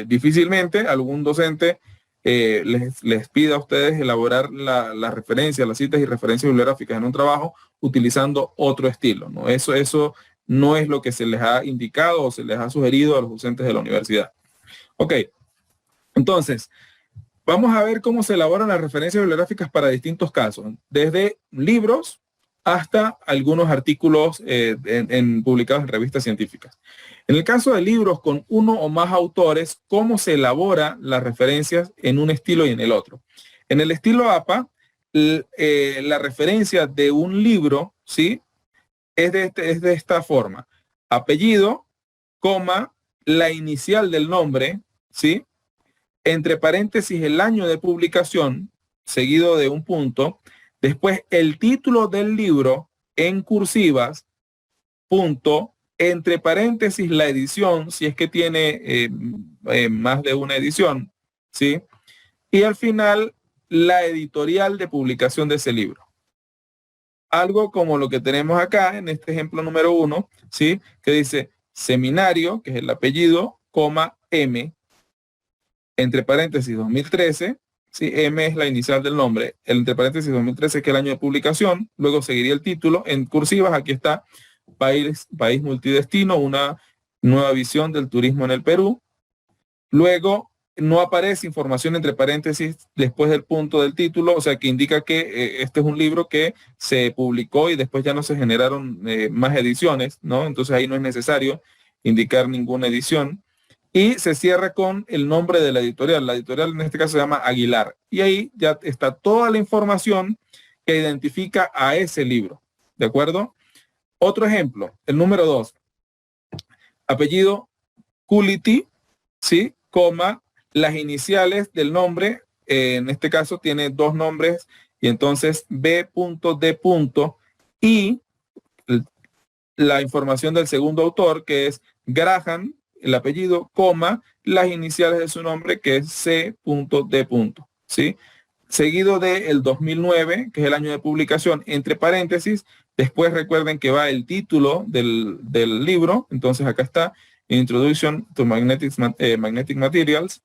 Difícilmente algún docente les pida a ustedes elaborar la referencia, las citas y referencias bibliográficas en un trabajo utilizando otro estilo, ¿no? Eso no es lo que se les ha indicado o se les ha sugerido a los docentes de la universidad. Ok, entonces, vamos a ver cómo se elaboran las referencias bibliográficas para distintos casos, desde libros hasta algunos artículos publicados en revistas científicas. En el caso de libros con uno o más autores, ¿cómo se elabora las referencias en un estilo y en el otro? En el estilo APA, la referencia de un libro, ¿sí? Es de esta forma: apellido, coma, la inicial del nombre, ¿sí? Entre paréntesis el año de publicación, seguido de un punto, después el título del libro en cursivas, punto, entre paréntesis la edición, si es que tiene más de una edición, ¿sí? Y al final la editorial de publicación de ese libro. Algo como lo que tenemos acá en este ejemplo número 1, ¿sí? Que dice seminario, que es el apellido, coma, M, entre paréntesis 2013, ¿sí? M es la inicial del nombre, el entre paréntesis 2013 que es el año de publicación, luego seguiría el título, en cursivas aquí está país multidestino, una nueva visión del turismo en el Perú. Luego no aparece información entre paréntesis después del punto del título, o sea que indica que este es un libro que se publicó y después ya no se generaron más ediciones, ¿no? Entonces ahí no es necesario indicar ninguna edición. Y se cierra con el nombre de la editorial. La editorial en este caso se llama Aguilar. Y ahí ya está toda la información que identifica a ese libro. ¿De acuerdo? Otro ejemplo, el número 2. Apellido Culity, ¿sí? Coma, las iniciales del nombre. En este caso tiene dos nombres. Y entonces B.D. y la información del segundo autor, que es Graham, el apellido, coma, las iniciales de su nombre, que es C.D. ¿sí? Seguido de el 2009, que es el año de publicación, entre paréntesis, Después recuerden que va el título del libro. Entonces acá está Introduction to Magnetic Materials.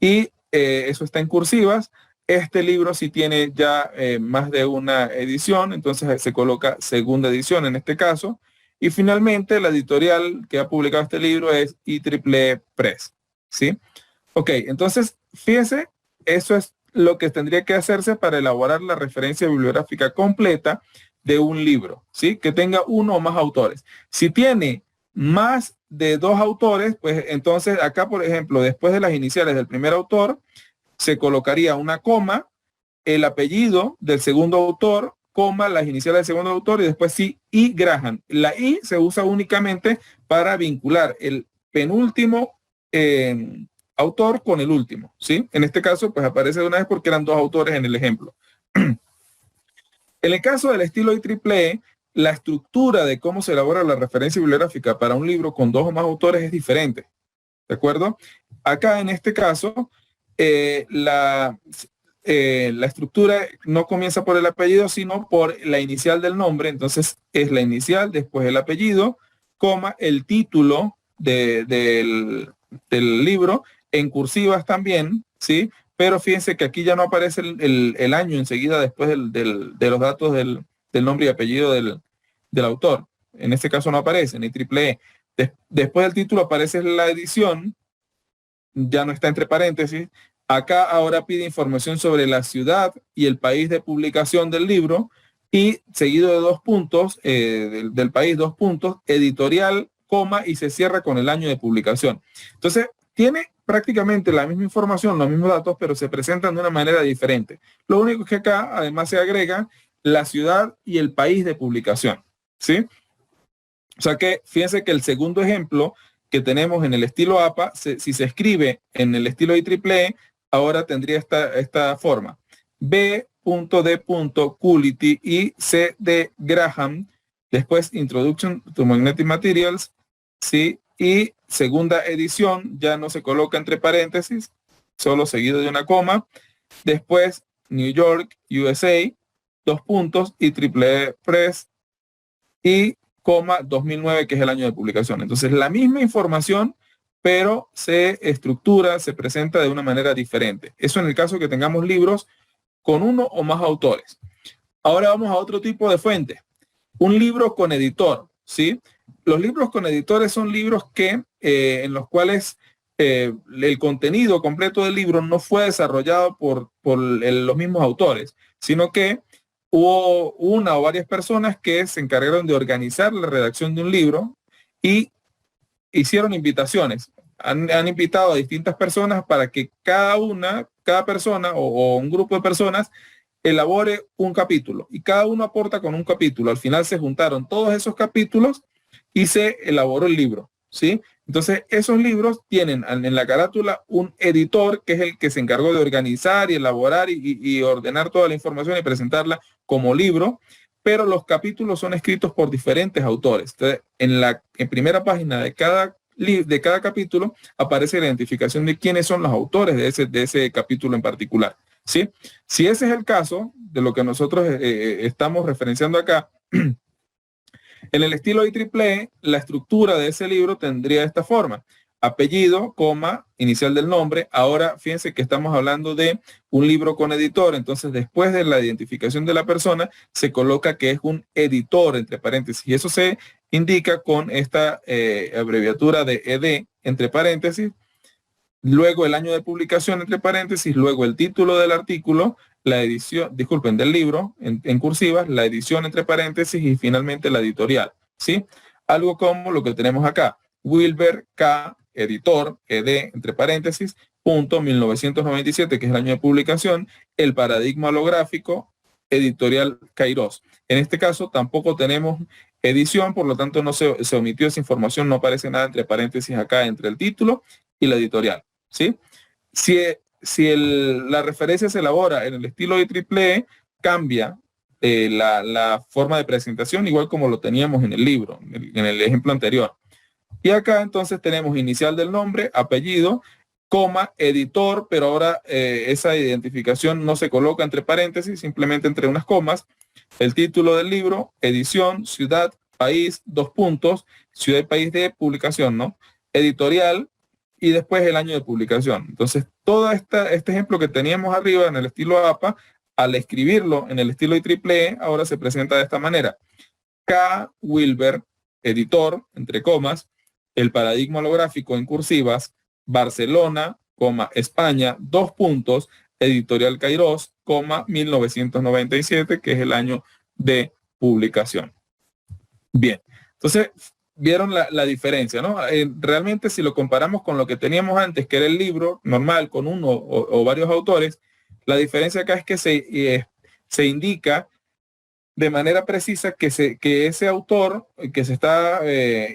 Y eso está en cursivas. Este libro sí tiene ya más de una edición, entonces se coloca segunda edición en este caso. Y finalmente la editorial que ha publicado este libro es IEEE Press, ¿sí? Ok, entonces fíjense, eso es lo que tendría que hacerse para elaborar la referencia bibliográfica completa de un libro, ¿sí? Que tenga uno o más autores. Si tiene más de dos autores, pues entonces acá, por ejemplo, después de las iniciales del primer autor, se colocaría una coma, el apellido del segundo autor, coma, las iniciales del segundo autor y después sí, I. Graham. La I se usa únicamente para vincular el penúltimo autor con el último, ¿sí? En este caso, pues aparece de una vez porque eran dos autores en el ejemplo. En el caso del estilo IEEE, la estructura de cómo se elabora la referencia bibliográfica para un libro con dos o más autores es diferente, ¿de acuerdo? Acá en este caso, la estructura no comienza por el apellido, sino por la inicial del nombre. Entonces es la inicial, después el apellido, coma, el título del libro, en cursivas también, ¿sí? Pero fíjense que aquí ya no aparece el año enseguida después de los datos del nombre y apellido del autor. En este caso no aparece, ni IEEE. Después del título aparece la edición, ya no está entre paréntesis. Acá ahora pide información sobre la ciudad y el país de publicación del libro y seguido de dos puntos, del país, dos puntos, editorial, coma, y se cierra con el año de publicación. Entonces, tiene prácticamente la misma información, los mismos datos, pero se presentan de una manera diferente. Lo único es que acá además se agrega la ciudad y el país de publicación, ¿sí? O sea que fíjense que el segundo ejemplo que tenemos en el estilo APA, si se escribe en el estilo IEEE, ahora tendría esta forma. B.D.Coolity y C.D. Graham, después Introduction to Magnetic Materials, ¿sí? Y segunda edición, ya no se coloca entre paréntesis, solo seguido de una coma. Después New York, USA, dos puntos, IEEE Press y coma 2009, que es el año de publicación. Entonces, la misma información, pero se estructura, se presenta de una manera diferente. Eso en el caso que tengamos libros con uno o más autores. Ahora vamos a otro tipo de fuente. Un libro con editor, ¿sí? Los libros con editores son libros que, en los cuales el contenido completo del libro no fue desarrollado por los mismos autores, sino que hubo una o varias personas que se encargaron de organizar la redacción de un libro y hicieron invitaciones. Han invitado a distintas personas para que cada persona o un grupo de personas elabore un capítulo y cada uno aporta con un capítulo. Al final se juntaron todos esos capítulos y se elaboró el libro, ¿sí? Entonces, esos libros tienen en la carátula un editor que es el que se encargó de organizar y elaborar y ordenar toda la información y presentarla como libro, pero los capítulos son escritos por diferentes autores. Entonces, en primera página de cada capítulo aparece la identificación de quiénes son los autores de ese capítulo en particular, ¿sí? Si ese es el caso de lo que nosotros estamos referenciando acá, en el estilo IEEE, la estructura de ese libro tendría esta forma. Apellido, coma, inicial del nombre. Ahora, fíjense que estamos hablando de un libro con editor. Entonces, después de la identificación de la persona, se coloca que es un editor, entre paréntesis. Y eso se indica con esta abreviatura de ED, entre paréntesis. Luego el año de publicación, entre paréntesis. Luego el título del artículo, la edición, disculpen, del libro en cursivas, la edición entre paréntesis y finalmente la editorial, ¿sí? Algo como lo que tenemos acá. Wilber K., editor, ED, entre paréntesis, punto 1997, que es el año de publicación, el paradigma holográfico, editorial Kairos. En este caso tampoco tenemos edición, por lo tanto no se omitió esa información, no aparece nada entre paréntesis acá entre el título y la editorial, ¿sí? Si la referencia se elabora en el estilo IEEE, cambia la forma de presentación, igual como lo teníamos en el libro, en el ejemplo anterior. Y acá entonces tenemos inicial del nombre, apellido, coma, editor, pero ahora esa identificación no se coloca entre paréntesis, simplemente entre unas comas. El título del libro, edición, ciudad, país, dos puntos, ciudad y país de publicación, ¿no? Editorial y después el año de publicación. Entonces, todo este ejemplo que teníamos arriba en el estilo APA, al escribirlo en el estilo IEEE, ahora se presenta de esta manera. K. Wilber, editor, entre comas, el paradigma holográfico en cursivas, Barcelona, España, dos puntos, editorial Kairos, 1997, que es el año de publicación. Bien, entonces vieron la diferencia, ¿no? Realmente si lo comparamos con lo que teníamos antes, que era el libro normal con uno o varios autores, la diferencia acá es que se indica de manera precisa que ese autor que se está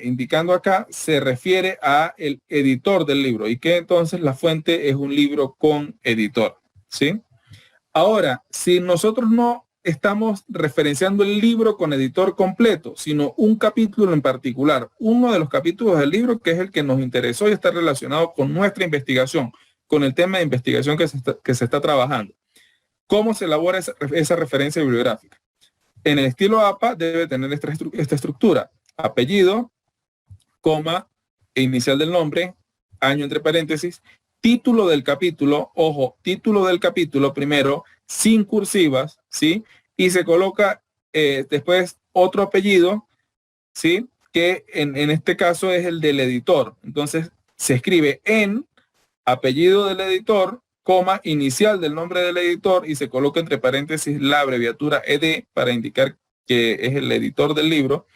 indicando acá se refiere a el editor del libro y que entonces la fuente es un libro con editor, ¿sí? Ahora, si nosotros no estamos referenciando el libro con editor completo, sino un capítulo en particular, uno de los capítulos del libro que es el que nos interesó y está relacionado con nuestra investigación, con el tema de investigación que se está trabajando. ¿Cómo se elabora esa referencia bibliográfica? En el estilo APA debe tener esta estructura: apellido, coma, inicial del nombre, año entre paréntesis, título del capítulo, ojo, título del capítulo primero, sin cursivas, ¿sí? Y se coloca después otro apellido, ¿sí? Que en este caso es el del editor. Entonces se escribe en apellido del editor, coma, inicial del nombre del editor y se coloca entre paréntesis la abreviatura ED para indicar que es el editor del libro.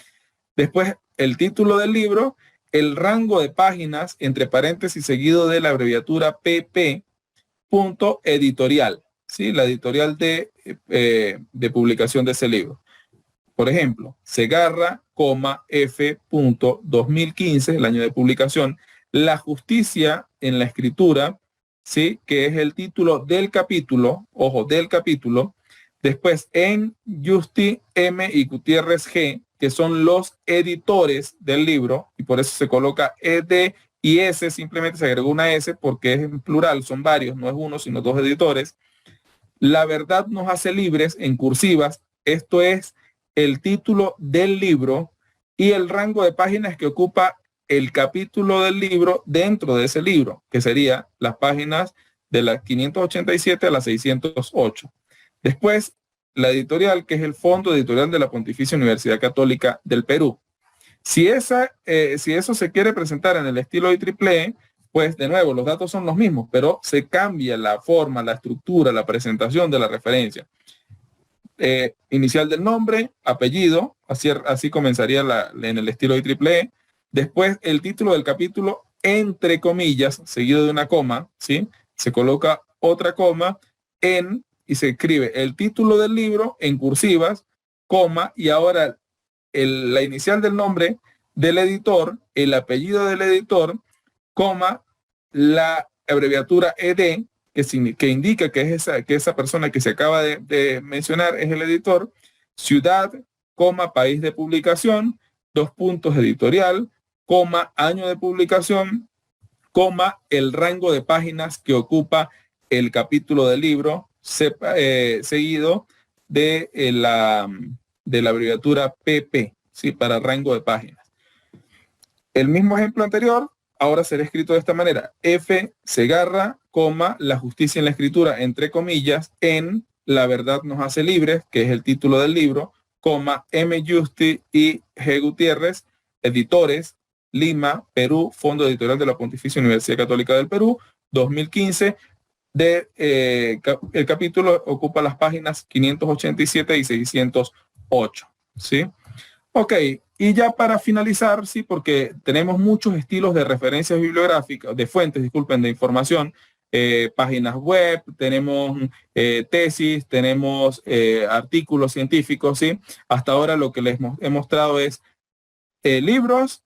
Después el título del libro, el rango de páginas entre paréntesis seguido de la abreviatura PP, punto editorial, ¿sí? La editorial de publicación de ese libro. Por ejemplo, Segarra, F. 2015, el año de publicación. La justicia en la escritura, ¿sí? Que es el título del capítulo, ojo, del capítulo. Después en Justi M. y Gutiérrez G., que son los editores del libro, y por eso se coloca ED y S, simplemente se agregó una S porque es en plural, son varios, no es uno, sino dos editores. La verdad nos hace libres en cursivas, esto es el título del libro y el rango de páginas que ocupa el capítulo del libro dentro de ese libro, que sería las páginas de las 587 a las 608. Después, la editorial, que es el Fondo Editorial de la Pontificia Universidad Católica del Perú. Si eso se quiere presentar en el estilo IEEE, pues de nuevo, los datos son los mismos, pero se cambia la forma, la estructura, la presentación de la referencia. Inicial del nombre, apellido, así comenzaría en el estilo IEEE. Después el título del capítulo, entre comillas, seguido de una coma, ¿sí? Se coloca otra coma y se escribe el título del libro en cursivas, coma, y ahora la inicial del nombre del editor, el apellido del editor, coma, la abreviatura ED, que indica que esa persona que se acaba de mencionar es el editor, ciudad, coma, país de publicación, dos puntos, editorial, coma, año de publicación, coma, el rango de páginas que ocupa el capítulo del libro, seguido de la abreviatura PP, ¿sí? Para rango de páginas. El mismo ejemplo anterior ahora será escrito de esta manera: F. Segarra, coma, la justicia en la escritura, entre comillas, en La verdad nos hace libres, que es el título del libro, coma, M. Justi y G. Gutiérrez, editores, Lima, Perú, Fondo Editorial de la Pontificia Universidad Católica del Perú, 2015. El capítulo ocupa las páginas 587 y 608, ¿sí? Ok, y ya para finalizar, sí, porque tenemos muchos estilos de referencias bibliográficas, de fuentes, disculpen, de información, páginas web, tenemos tesis, tenemos artículos científicos, ¿sí? Hasta ahora lo que les he mostrado es libros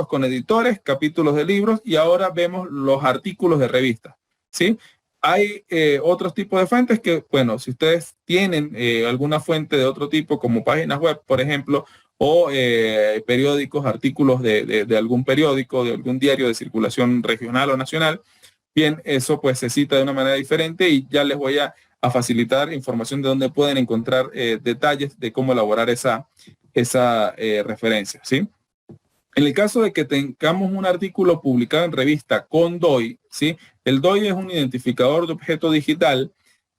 con editores, capítulos de libros, y ahora vemos los artículos de revistas, ¿sí? Hay otros tipos de fuentes que, bueno, si ustedes tienen alguna fuente de otro tipo, como páginas web, por ejemplo, o periódicos, artículos de algún periódico, de algún diario de circulación regional o nacional, bien, eso pues se cita de una manera diferente y ya les voy a a facilitar información de dónde pueden encontrar detalles de cómo elaborar esa referencia, ¿sí? En el caso de que tengamos un artículo publicado en revista con DOI, ¿sí? El DOI es un identificador de objeto digital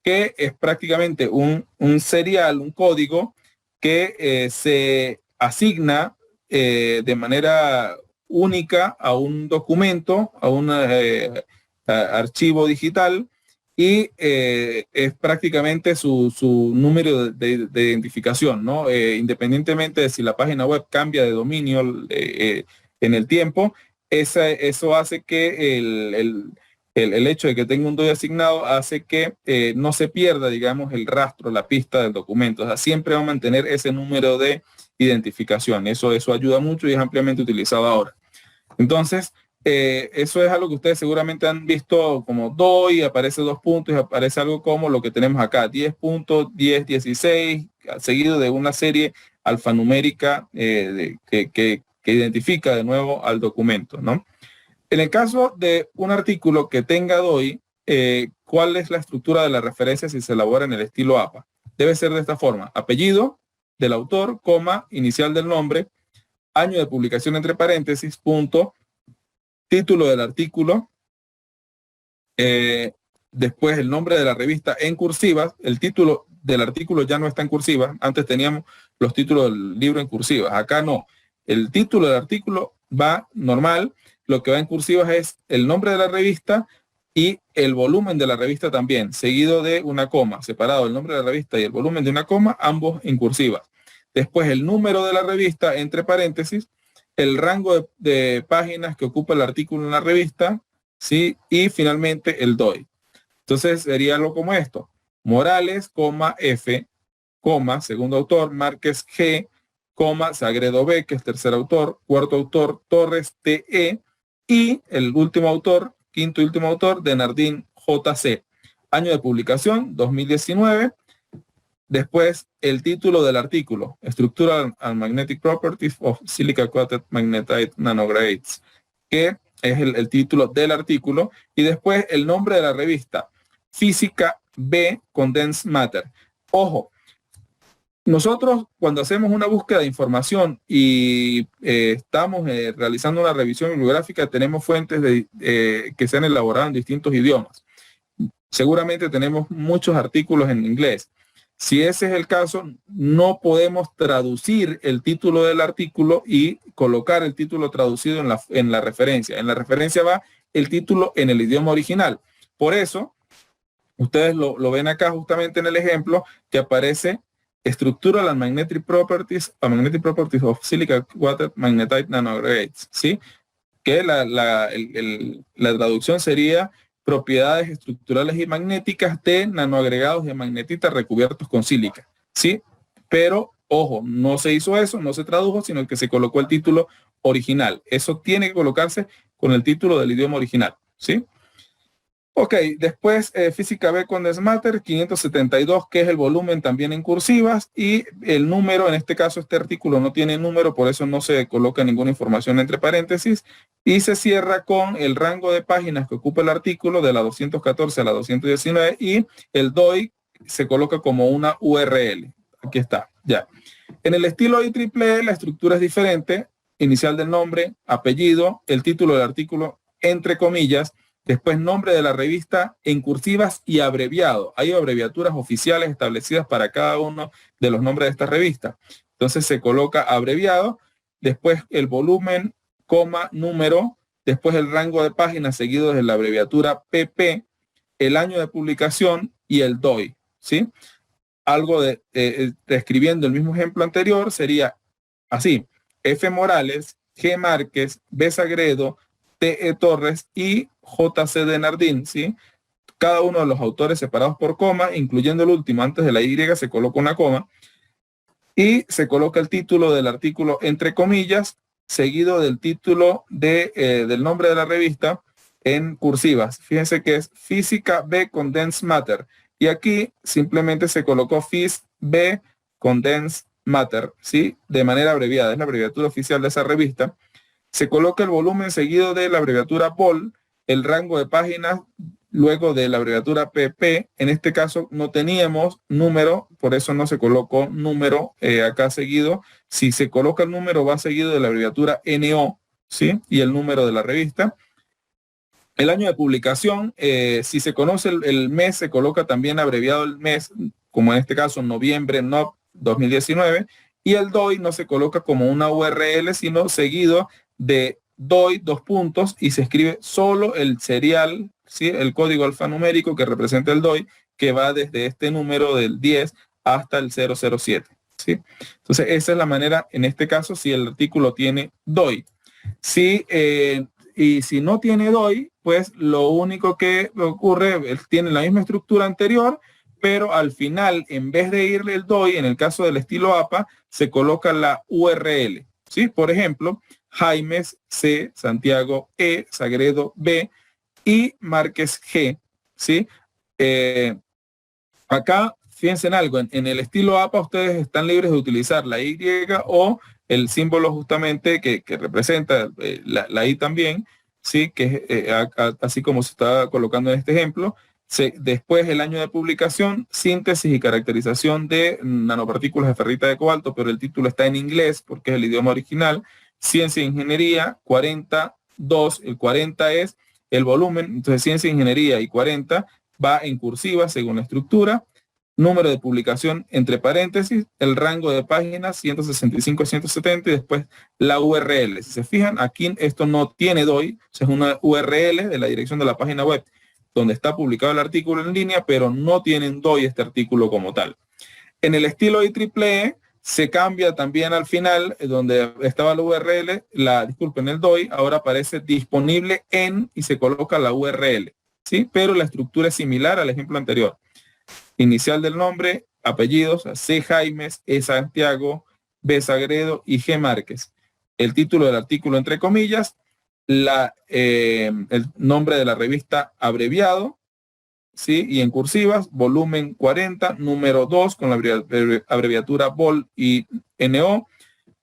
que es prácticamente un serial, un código que se asigna de manera única a un documento, a un archivo digital, y es prácticamente su número de identificación, ¿no? Independientemente de si la página web cambia de dominio en el tiempo, eso hace que el hecho de que tenga un DOI asignado hace que no se pierda, digamos, el rastro, la pista del documento. O sea, siempre va a mantener ese número de identificación. Eso ayuda mucho y es ampliamente utilizado ahora. Entonces, eso es algo que ustedes seguramente han visto como DOI, aparece 2 puntos y aparece algo como lo que tenemos acá, 10 puntos, 10, 16, seguido de una serie alfanumérica que identifica de nuevo al documento, ¿no? En el caso de un artículo que tenga DOI, ¿cuál es la estructura de la referencia si se elabora en el estilo APA? Debe ser de esta forma: apellido del autor, coma, inicial del nombre, año de publicación entre paréntesis, punto, título del artículo, después el nombre de la revista en cursivas. El título del artículo ya no está en cursivas. Antes teníamos los títulos del libro en cursivas. Acá no. El título del artículo va normal. Lo que va en cursivas es el nombre de la revista y el volumen de la revista también, seguido de una coma, separado el nombre de la revista y el volumen de una coma, ambos en cursivas. Después el número de la revista entre paréntesis, el rango de páginas que ocupa el artículo en la revista, ¿sí? Y finalmente el DOI. Entonces sería algo como esto: Morales, F, segundo autor, Márquez G, Sagredo B, que es tercer autor, cuarto autor, Torres TE, y el último autor, quinto y último autor, Denardín JC. Año de publicación, 2019. Después, el título del artículo, Structural and Magnetic Properties of Silica Coated Magnetite Nanogrades, que es el título del artículo. Y después, el nombre de la revista, Física B Condensed Matter. Ojo, nosotros cuando hacemos una búsqueda de información y estamos realizando una revisión bibliográfica, tenemos fuentes que se han elaborado en distintos idiomas. Seguramente tenemos muchos artículos en inglés. Si ese es el caso, no podemos traducir el título del artículo y colocar el título traducido en la referencia. En la referencia va el título en el idioma original. Por eso, ustedes lo ven acá justamente en el ejemplo que aparece Structural and Magnetic Properties of Silica Coated Magnetite Nanogrades, ¿sí? Que la traducción sería propiedades estructurales y magnéticas de nanoagregados de magnetita recubiertos con sílica, ¿sí? Pero, ojo, no se hizo eso, no se tradujo, sino que se colocó el título original. Eso tiene que colocarse con el título del idioma original, ¿sí? Ok, después Física B Condensed Matter, 572, que es el volumen también en cursivas, y el número, en este caso este artículo no tiene número, por eso no se coloca ninguna información entre paréntesis, y se cierra con el rango de páginas que ocupa el artículo de la 214 a la 219, y el DOI se coloca como una URL. Aquí está, ya. En el estilo IEEE la estructura es diferente: inicial del nombre, apellido, el título del artículo entre comillas, después nombre de la revista en cursivas y abreviado. Hay abreviaturas oficiales establecidas para cada uno de los nombres de esta revista. Entonces se coloca abreviado, después el volumen, coma, número, después el rango de páginas seguido de la abreviatura PP, el año de publicación y el DOI, ¿sí? Algo describiendo el mismo ejemplo anterior sería así: F Morales, G Márquez, B Sagredo, T.E. Torres y J.C. Denardín, ¿sí? Cada uno de los autores separados por coma, incluyendo el último, antes de la Y se coloca una coma, y se coloca el título del artículo entre comillas, seguido del título del nombre de la revista en cursivas. Fíjense que es Física B Condensed Matter, y aquí simplemente se colocó Fis B Condensed Matter, ¿sí? De manera abreviada, es la abreviatura oficial de esa revista. Se coloca el volumen seguido de la abreviatura VOL, el rango de páginas luego de la abreviatura PP. En este caso no teníamos número, por eso no se colocó número acá seguido. Si se coloca el número va seguido de la abreviatura NO, ¿sí? Y el número de la revista. El año de publicación, si se conoce el mes, se coloca también abreviado el mes, como en este caso noviembre, NOV 2019, y el DOI no se coloca como una URL, sino seguido de DOI, dos puntos, y se escribe solo el serial, ¿sí? El código alfanumérico que representa el DOI, que va desde este número del 10 hasta el 007, ¿sí? Entonces, esa es la manera, en este caso, si el artículo tiene DOI. Si y si no tiene DOI, pues lo único que ocurre, tiene la misma estructura anterior, pero al final, en vez de irle el DOI, en el caso del estilo APA, se coloca la URL, ¿sí? Por ejemplo, Jaimes C, Santiago E, Sagredo B y Márquez G, ¿sí? Acá, fíjense en algo, en el estilo APA ustedes están libres de utilizar la Y o el símbolo justamente que representa la I también, ¿sí? Que es así como se está colocando en este ejemplo. Después el año de publicación, síntesis y caracterización de nanopartículas de ferrita de cobalto, pero el título está en inglés porque es el idioma original. Ciencia e ingeniería, 42, el 40 es el volumen, entonces ciencia e ingeniería y 40 va en cursiva según la estructura. Número de publicación entre paréntesis, el rango de páginas 165 a 170 y después la URL. Si se fijan, aquí esto no tiene DOI, o sea, es una URL de la dirección de la página web donde está publicado el artículo en línea, pero no tienen DOI este artículo como tal. En el estilo IEEE se cambia también al final, donde estaba la URL, disculpen, el DOI, ahora aparece disponible en y se coloca la URL, ¿sí? Pero la estructura es similar al ejemplo anterior. Inicial del nombre, apellidos, C. Jaimes, E. Santiago, B. Sagredo y G. Márquez. El título del artículo entre comillas, el nombre de la revista abreviado, ¿sí? Y en cursivas, volumen 40, número 2 con la abreviatura BOL y NO,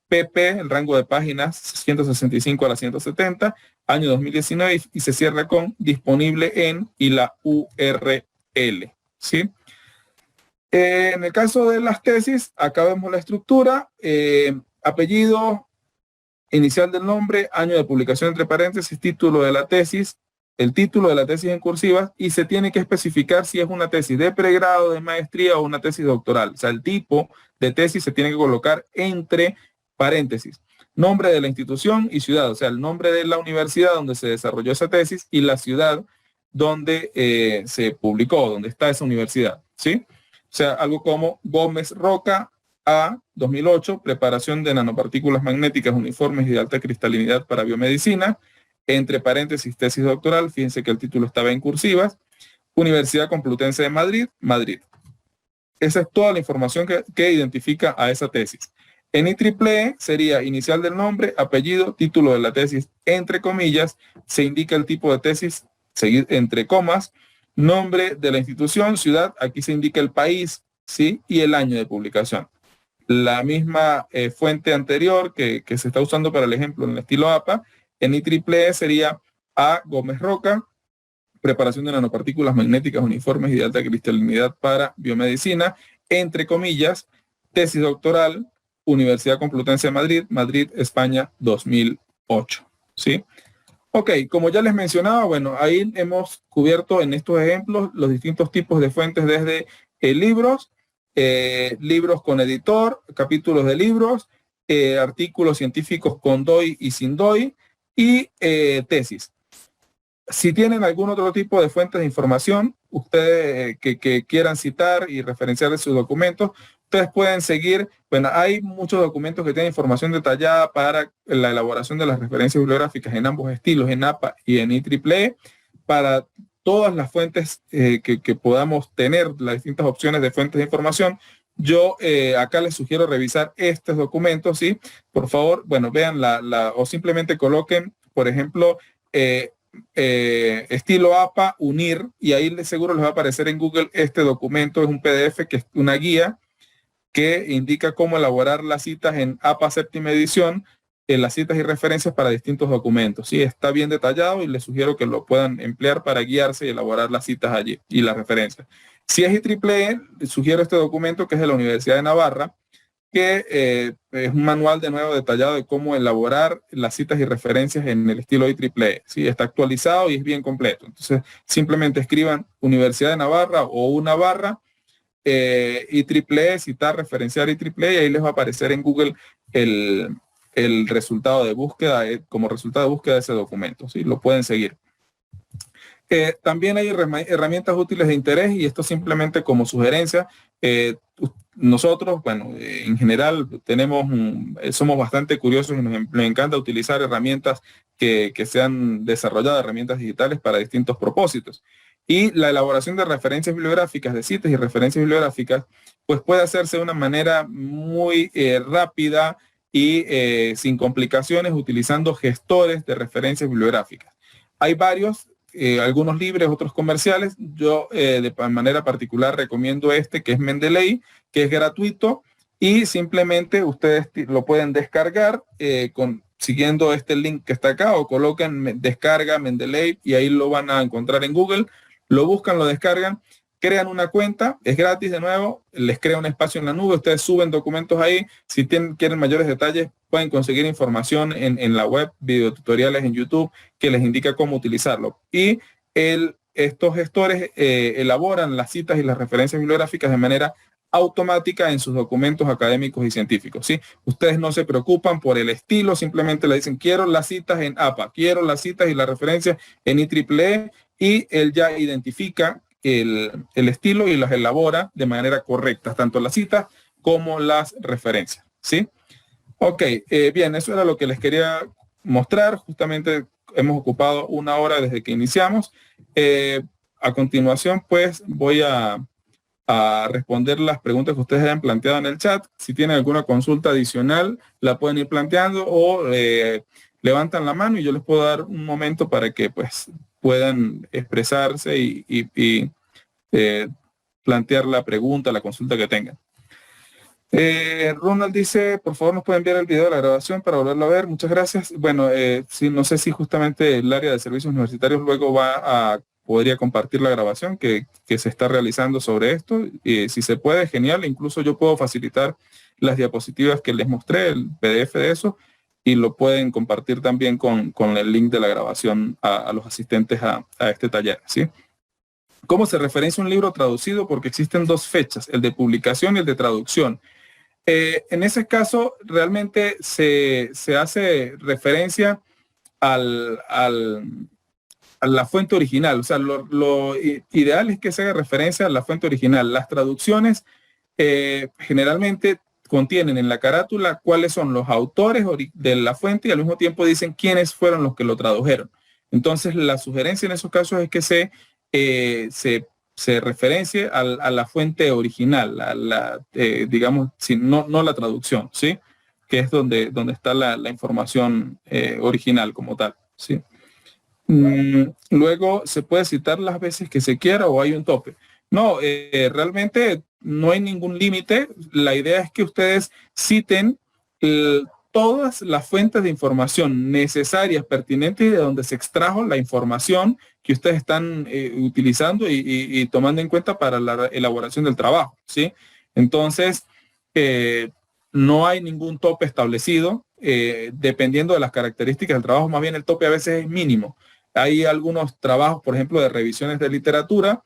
PP, el rango de páginas 165 a la 170, año 2019 y se cierra con disponible en y la URL, ¿sí? En el caso de las tesis, acá vemos la estructura, apellido, inicial del nombre, año de publicación entre paréntesis, título de la tesis, el título de la tesis en cursivas y se tiene que especificar si es una tesis de pregrado, de maestría o una tesis doctoral. O sea, el tipo de tesis se tiene que colocar entre paréntesis. Nombre de la institución y ciudad, o sea, el nombre de la universidad donde se desarrolló esa tesis y la ciudad donde se publicó, donde está esa universidad, ¿sí? O sea, algo como Gómez Roca A 2008, preparación de nanopartículas magnéticas uniformes y de alta cristalinidad para biomedicina, entre paréntesis tesis doctoral, fíjense que el título estaba en cursivas, Universidad Complutense de Madrid, Madrid. Esa es toda la información que identifica a esa tesis. En IEEE sería inicial del nombre, apellido, título de la tesis, entre comillas, se indica el tipo de tesis, seguir entre comas, nombre de la institución, ciudad, aquí se indica el país, ¿sí? Y el año de publicación. La misma fuente anterior que se está usando para el ejemplo en el estilo APA, en IEEE sería A. Gómez Roca, preparación de nanopartículas magnéticas uniformes y de alta cristalinidad para biomedicina, entre comillas, tesis doctoral, Universidad Complutense de Madrid, Madrid, España, 2008, ¿sí? Ok, como ya les mencionaba, bueno, ahí hemos cubierto en estos ejemplos los distintos tipos de fuentes desde libros, libros con editor, capítulos de libros, artículos científicos con DOI y sin DOI y tesis. Si tienen algún otro tipo de fuentes de información, ustedes que quieran citar y referenciar de sus documentos, ustedes pueden seguir, bueno, hay muchos documentos que tienen información detallada para la elaboración de las referencias bibliográficas en ambos estilos, en APA y en IEEE, para todas las fuentes que podamos tener, las distintas opciones de fuentes de información. Yo acá les sugiero revisar estos documentos, ¿sí? Por favor, bueno, vean o simplemente coloquen, por ejemplo, estilo APA, unir, y ahí seguro les va a aparecer en Google este documento, es un PDF que es una guía que indica cómo elaborar las citas en APA séptima edición, las citas y referencias para distintos documentos. Sí, está bien detallado y les sugiero que lo puedan emplear para guiarse y elaborar las citas allí y las referencias. Si es IEEE, sugiero este documento que es de la Universidad de Navarra, que es un manual de nuevo detallado de cómo elaborar las citas y referencias en el estilo IEEE. ¿Sí? Está actualizado y es bien completo. Entonces, simplemente escriban Universidad de Navarra o una barra, IEEE, citar, referenciar IEEE, y ahí les va a aparecer en Google el, el resultado de búsqueda, como resultado de búsqueda de ese documento. ¿Sí? Lo pueden seguir. También hay herramientas útiles de interés, y esto simplemente como sugerencia. Nosotros, bueno, en general somos bastante curiosos y nos encanta utilizar herramientas que se han desarrollado, herramientas digitales para distintos propósitos. Y la elaboración de referencias bibliográficas, de citas y referencias bibliográficas, pues puede hacerse de una manera muy rápida y sin complicaciones, utilizando gestores de referencias bibliográficas. Hay varios, algunos libres, otros comerciales. Yo de manera particular recomiendo este, que es Mendeley, que es gratuito, y simplemente ustedes lo pueden descargar siguiendo este link que está acá, o colocan descarga Mendeley y ahí lo van a encontrar en Google. Lo buscan, lo descargan, crean una cuenta, es gratis de nuevo, les crea un espacio en la nube, ustedes suben documentos ahí. Si quieren mayores detalles, pueden conseguir información en la web, videotutoriales en YouTube que les indica cómo utilizarlo. Y estos gestores elaboran las citas y las referencias bibliográficas de manera automática en sus documentos académicos y científicos. ¿Sí? Ustedes no se preocupan por el estilo, simplemente le dicen quiero las citas en APA, quiero las citas y las referencias en IEEE, y él ya identifica el estilo y las elabora de manera correcta, tanto las citas como las referencias. ¿Sí? Ok, bien, eso era lo que les quería mostrar. Justamente hemos ocupado una hora desde que iniciamos. A continuación, pues, voy a responder las preguntas que ustedes hayan planteado en el chat. Si tienen alguna consulta adicional, la pueden ir planteando, o levantan la mano y yo les puedo dar un momento para que pues puedan expresarse y plantear la pregunta, la consulta que tengan. Ronald dice, por favor nos puede enviar el video de la grabación para volverlo a ver. Muchas gracias. Bueno, sí, no sé si justamente el área de servicios universitarios luego podría compartir la grabación que se está realizando sobre esto. Si se puede, genial. Incluso yo puedo facilitar las diapositivas que les mostré, el PDF de eso, y lo pueden compartir también con el link de la grabación a los asistentes a este taller. ¿Sí? ¿Cómo se referencia un libro traducido? Porque existen dos fechas, el de publicación y el de traducción. En ese caso, realmente se hace referencia a la fuente original. O sea, lo ideal es que se haga referencia a la fuente original. Las traducciones generalmente contienen en la carátula cuáles son los autores de la fuente, y al mismo tiempo dicen quiénes fueron los que lo tradujeron. Entonces, la sugerencia en esos casos es que se referencie a la fuente original, digamos, no la traducción, ¿sí? Que es donde está la información original como tal, ¿sí? Luego, ¿se puede citar las veces que se quiera o hay un tope? No, realmente no hay ningún límite. La idea es que ustedes citen todas las fuentes de información necesarias, pertinentes, y de donde se extrajo la información que ustedes están utilizando y tomando en cuenta para la elaboración del trabajo, ¿sí? Entonces, no hay ningún tope establecido, dependiendo de las características del trabajo. Más bien el tope a veces es mínimo. Hay algunos trabajos, por ejemplo, de revisiones de literatura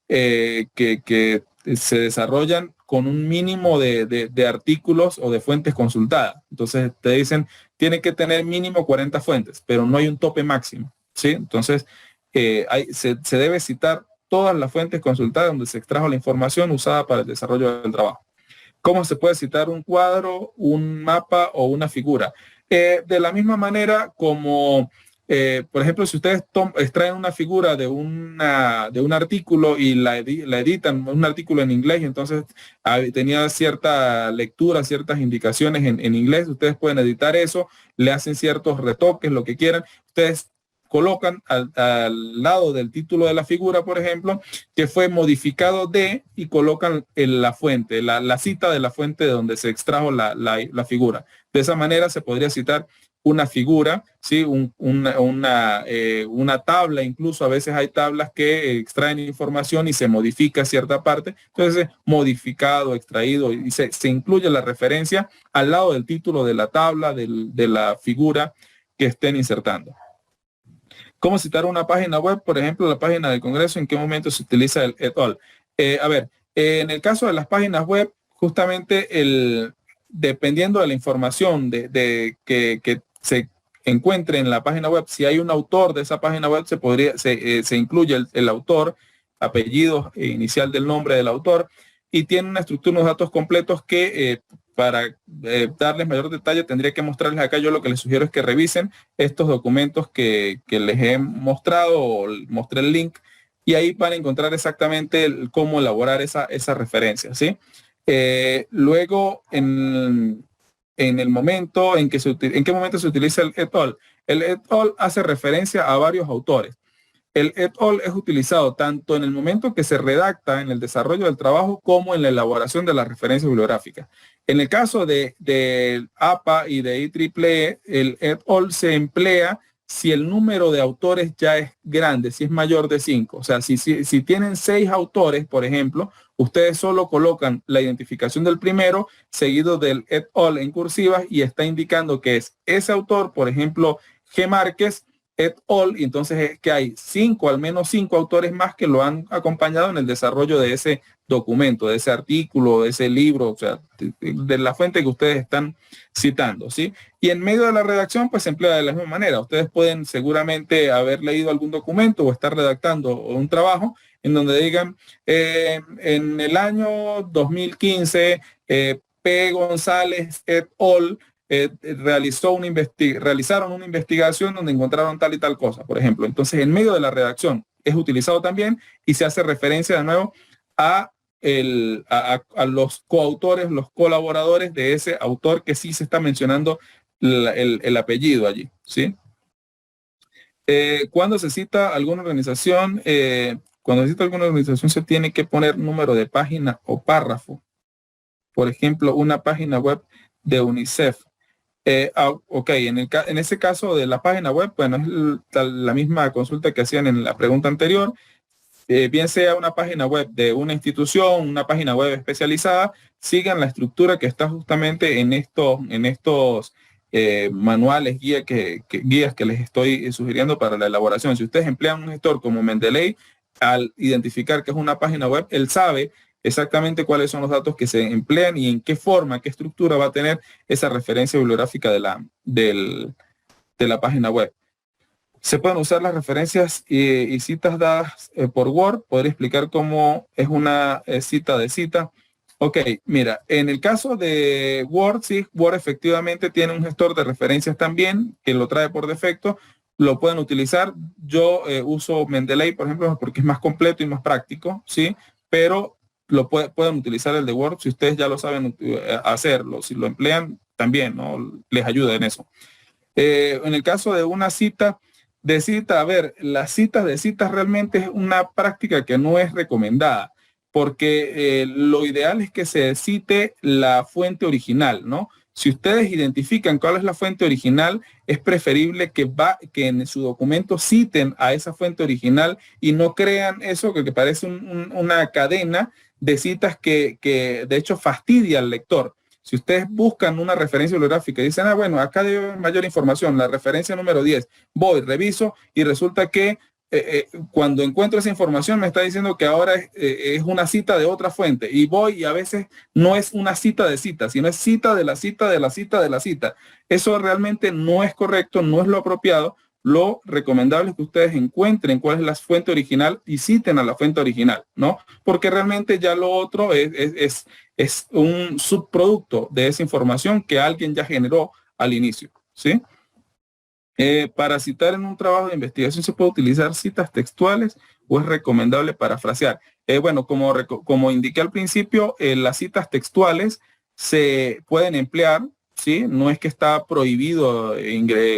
que se desarrollan con un mínimo de artículos o de fuentes consultadas. Entonces te dicen, tiene que tener mínimo 40 fuentes, pero no hay un tope máximo, ¿sí? Entonces se debe citar todas las fuentes consultadas donde se extrajo la información usada para el desarrollo del trabajo. ¿Cómo se puede citar un cuadro, un mapa o una figura? De la misma manera como, por ejemplo, si ustedes extraen una figura de un artículo y la editan, un artículo en inglés, y entonces tenía cierta lectura, ciertas indicaciones en inglés, ustedes pueden editar eso, le hacen ciertos retoques, lo que quieran. Ustedes colocan al lado del título de la figura, por ejemplo, que fue modificado y colocan la fuente, la cita de la fuente de donde se extrajo la figura. De esa manera se podría citar una figura, ¿sí? Una tabla, incluso a veces hay tablas que extraen información y se modifica cierta parte, entonces modificado, extraído, y se incluye la referencia al lado del título de la tabla, de la figura que estén insertando. ¿Cómo citar una página web? Por ejemplo, la página del Congreso, ¿en qué momento se utiliza el et al? En el caso de las páginas web, justamente dependiendo de la información que se encuentre en la página web, si hay un autor de esa página web, se incluye el autor, apellido inicial del nombre del autor, y tiene una estructura, unos datos completos que para darles mayor detalle tendría que mostrarles acá. Yo lo que les sugiero es que revisen estos documentos que les he mostrado, o mostré el link, y ahí van a encontrar exactamente cómo elaborar esa referencia, ¿sí? Luego, en el momento en qué momento se utiliza el et al. El et al hace referencia a varios autores. El et al es utilizado tanto en el momento que se redacta en el desarrollo del trabajo como en la elaboración de las referencias bibliográficas. En el caso de APA y de IEEE, el et al se emplea si el número de autores ya es grande, si es mayor de 5. O sea, si tienen 6 autores, por ejemplo, ustedes solo colocan la identificación del primero, seguido del et al en cursivas, y está indicando que es ese autor, por ejemplo, G. Márquez, et al, y entonces es que hay al menos 5 autores más que lo han acompañado en el desarrollo de ese documento, de ese artículo, de ese libro, o sea, de la fuente que ustedes están citando, ¿sí? Y en medio de la redacción, pues se emplea de la misma manera. Ustedes pueden seguramente haber leído algún documento o estar redactando un trabajo en donde digan, en el año 2015, P. González et al. Realizaron una investigación donde encontraron tal y tal cosa, por ejemplo. Entonces, en medio de la redacción es utilizado también, y se hace referencia de nuevo a los coautores, los colaboradores de ese autor, que sí se está mencionando el apellido allí, ¿sí? Cuando se cita alguna organización, se tiene que poner número de página o párrafo. Por ejemplo, una página web de UNICEF. Ok, en ese caso de la página web, bueno, es la misma consulta que hacían en la pregunta anterior. Bien sea una página web de una institución, una página web especializada, sigan la estructura que está justamente en estos manuales, guías que les estoy sugiriendo para la elaboración. Si ustedes emplean un gestor como Mendeley, al identificar que es una página web, él sabe exactamente cuáles son los datos que se emplean y en qué forma, qué estructura va a tener esa referencia bibliográfica de la página web. Se pueden usar las referencias y citas dadas por Word. Podría explicar cómo es una cita de cita. Ok, mira, en el caso de Word, sí, Word efectivamente tiene un gestor de referencias también, que lo trae por defecto. Lo pueden utilizar. Yo uso Mendeley, por ejemplo, porque es más completo y más práctico, ¿sí? Pero pueden utilizar el de Word si ustedes ya lo saben hacerlo. Si lo emplean, también, ¿no? Les ayuda en eso. En el caso de una cita, a ver, las citas de citas realmente es una práctica que no es recomendada, porque lo ideal es que se cite la fuente original, ¿no? Si ustedes identifican cuál es la fuente original, es preferible que en su documento citen a esa fuente original y no crean eso que parece una cadena de citas que de hecho fastidia al lector. Si ustedes buscan una referencia bibliográfica y dicen, bueno, acá debe haber mayor información, la referencia número 10, voy, reviso, y resulta que cuando encuentro esa información me está diciendo que ahora es una cita de otra fuente, y voy, y a veces no es una cita de cita, sino es cita de la cita de la cita de la cita. Eso realmente no es correcto, no es lo apropiado. Lo recomendable es que ustedes encuentren cuál es la fuente original y citen a la fuente original, ¿no? Porque realmente ya lo otro es un subproducto de esa información que alguien ya generó al inicio, ¿sí? Para citar en un trabajo de investigación, ¿se puede utilizar citas textuales o es recomendable parafrasear? Bueno, como indiqué al principio, las citas textuales se pueden emplear, ¿sí? No es que está prohibido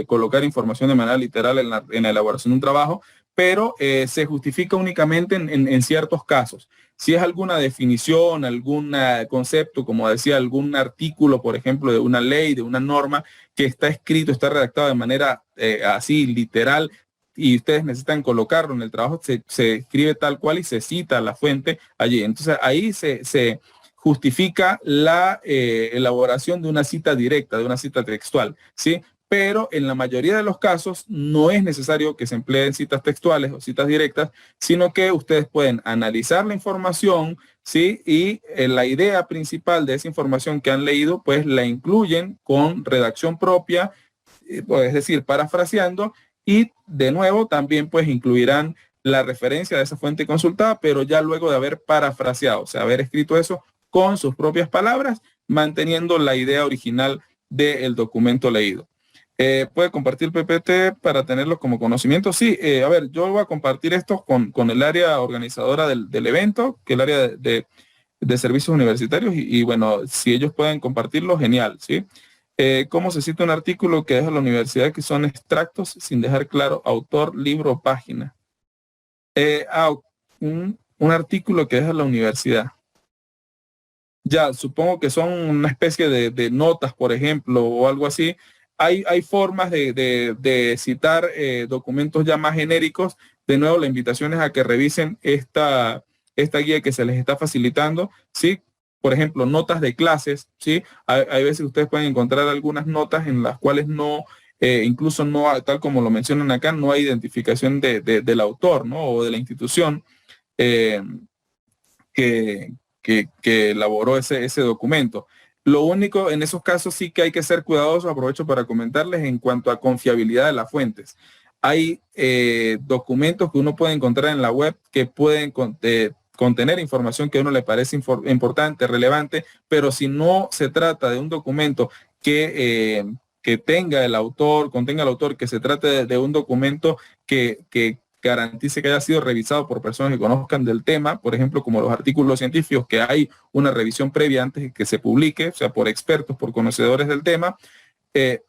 colocar información de manera literal en la elaboración de un trabajo, pero se justifica únicamente en ciertos casos. Si es alguna definición, algún concepto, como decía, algún artículo, por ejemplo, de una ley, de una norma, que está escrito, está redactado de manera así literal, y ustedes necesitan colocarlo en el trabajo, se escribe tal cual y se cita la fuente allí. Entonces ahí se justifica la elaboración de una cita directa, de una cita textual, ¿sí? Pero en la mayoría de los casos no es necesario que se empleen citas textuales o citas directas, sino que ustedes pueden analizar la información, ¿sí? Y la idea principal de esa información que han leído, pues la incluyen con redacción propia, es decir, parafraseando, y de nuevo también pues incluirán la referencia de esa fuente consultada, pero ya luego de haber parafraseado, o sea, haber escrito eso con sus propias palabras, manteniendo la idea original del documento leído. ¿Puede compartir PPT para tenerlo como conocimiento? Sí, a ver, yo voy a compartir esto con el área organizadora del evento, que es el área de servicios universitarios, y bueno, si ellos pueden compartirlo, genial, ¿sí? ¿Cómo se cita un artículo que deja la universidad que son extractos sin dejar claro autor, libro o página? Un artículo que deja la universidad. Ya, supongo que son una especie de notas, por ejemplo, o algo así. Hay formas de citar documentos ya más genéricos. De nuevo, la invitación es a que revisen esta guía que se les está facilitando, ¿sí? Por ejemplo, notas de clases, ¿sí? Hay veces que ustedes pueden encontrar algunas notas en las cuales no, incluso no, tal como lo mencionan acá, no hay identificación del autor, ¿no? O de la institución. Eh, que, que elaboró ese documento. Lo único, en esos casos sí que hay que ser cuidadosos, aprovecho para comentarles en cuanto a confiabilidad de las fuentes. Hay documentos que uno puede encontrar en la web que pueden contener información que a uno le parece importante, relevante, pero si no se trata de un documento que tenga el autor, contenga el autor, que se trate de un documento que garantice que haya sido revisado por personas que conozcan del tema, por ejemplo, como los artículos científicos, que hay una revisión previa antes de que se publique, o sea, por expertos, por conocedores del tema.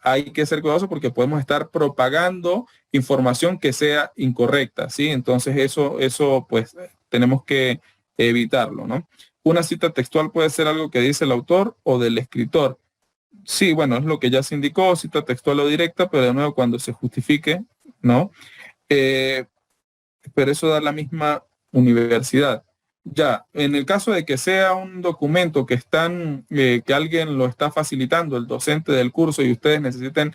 Hay que ser cuidadosos porque podemos estar propagando información que sea incorrecta, ¿sí? Entonces eso pues tenemos que evitarlo, ¿no? Una cita textual puede ser algo que dice el autor o del escritor. Sí, bueno, es lo que ya se indicó, cita textual o directa, pero de nuevo cuando se justifique, ¿no? Pero eso da la misma universidad. Ya, en el caso de que sea un documento que alguien lo está facilitando, el docente del curso, y ustedes necesiten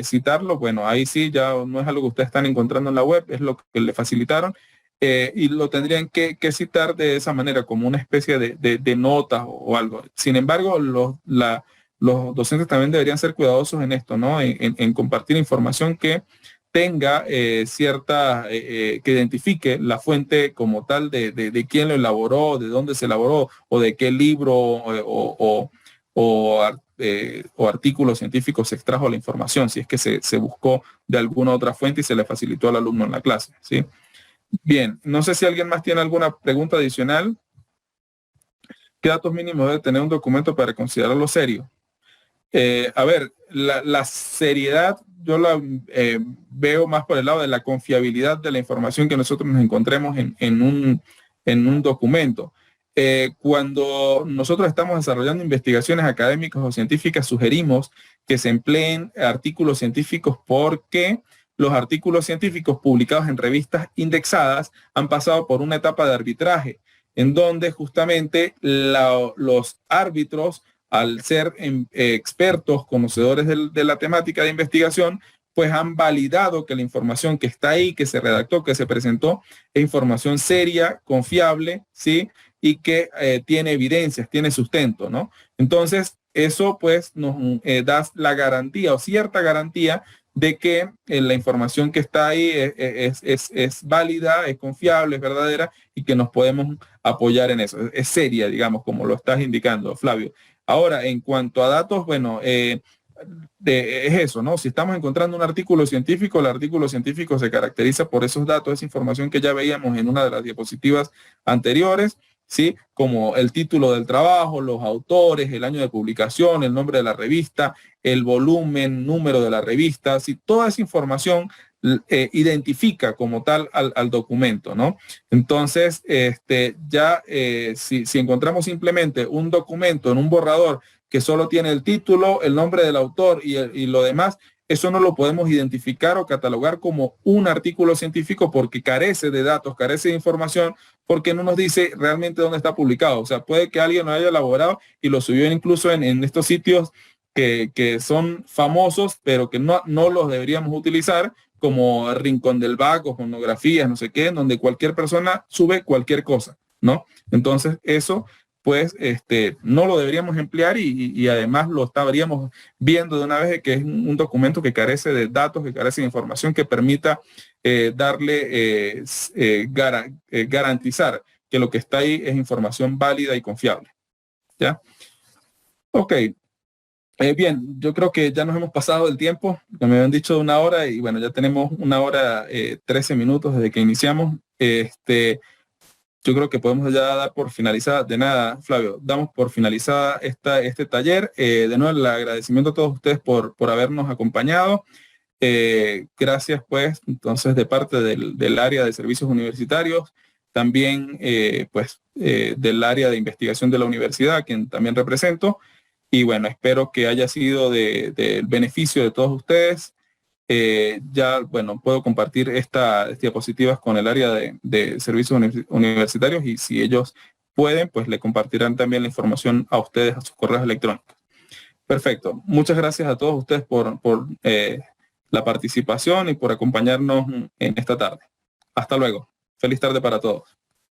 citarlo, bueno, ahí sí ya no es algo que ustedes están encontrando en la web, es lo que le facilitaron, y lo tendrían que citar de esa manera, como una especie de nota o algo. Sin embargo, los docentes también deberían ser cuidadosos en esto, ¿no? En compartir información que tenga que identifique la fuente como tal de quién lo elaboró, de dónde se elaboró, o de qué libro o artículo científico se extrajo la información, si es que se buscó de alguna otra fuente y se le facilitó al alumno en la clase, ¿sí? Bien, no sé si alguien más tiene alguna pregunta adicional. ¿Qué datos mínimos debe tener un documento para considerarlo serio? A ver, la seriedad yo la veo más por el lado de la confiabilidad de la información que nosotros nos encontremos en un documento. Cuando nosotros estamos desarrollando investigaciones académicas o científicas, sugerimos que se empleen artículos científicos porque los artículos científicos publicados en revistas indexadas han pasado por una etapa de arbitraje, en donde justamente los árbitros, al ser expertos, conocedores de la temática de investigación, pues han validado que la información que está ahí, que se redactó, que se presentó, es información seria, confiable, ¿sí? Y que tiene evidencias, tiene sustento, ¿no? Entonces, eso pues nos da la garantía o cierta garantía de que la información que está ahí es válida, es confiable, es verdadera y que nos podemos apoyar en eso. Es seria, digamos, como lo estás indicando, Flavio. Ahora, en cuanto a datos, bueno, es eso, ¿no? Si estamos encontrando un artículo científico, el artículo científico se caracteriza por esos datos, esa información que ya veíamos en una de las diapositivas anteriores, ¿sí? Como el título del trabajo, los autores, el año de publicación, el nombre de la revista, el volumen, número de la revista, ¿sí? Toda esa información identifica como tal al documento, ¿no? Entonces, si encontramos simplemente un documento en un borrador que solo tiene el título, el nombre del autor y lo demás, eso no lo podemos identificar o catalogar como un artículo científico porque carece de datos, carece de información, porque no nos dice realmente dónde está publicado. O sea, puede que alguien lo haya elaborado y lo subió incluso en estos sitios que son famosos, pero que no los deberíamos utilizar, como Rincón del Vago, Monografías, no sé qué, donde cualquier persona sube cualquier cosa, ¿no? Entonces, eso pues no lo deberíamos emplear y además lo estaríamos viendo de una vez que es un documento que carece de datos, que carece de información que permita garantizar que lo que está ahí es información válida y confiable. ¿Ya? Ok. Bien, yo creo que ya nos hemos pasado el tiempo, que me habían dicho de 1 hora y bueno, ya tenemos 1 hora 13 minutos desde que iniciamos. Yo creo que podemos ya dar por finalizada, de nada, Flavio, damos por finalizada este taller. De nuevo, el agradecimiento a todos ustedes por habernos acompañado. Gracias, pues, entonces, de parte del área de servicios universitarios, también, del área de investigación de la universidad, quien también represento. Y bueno, espero que haya sido del beneficio de todos ustedes. Ya, bueno, puedo compartir estas diapositivas con el área de servicios universitarios y si ellos pueden, pues le compartirán también la información a ustedes a sus correos electrónicos. Perfecto. Muchas gracias a todos ustedes por la participación y por acompañarnos en esta tarde. Hasta luego. Feliz tarde para todos.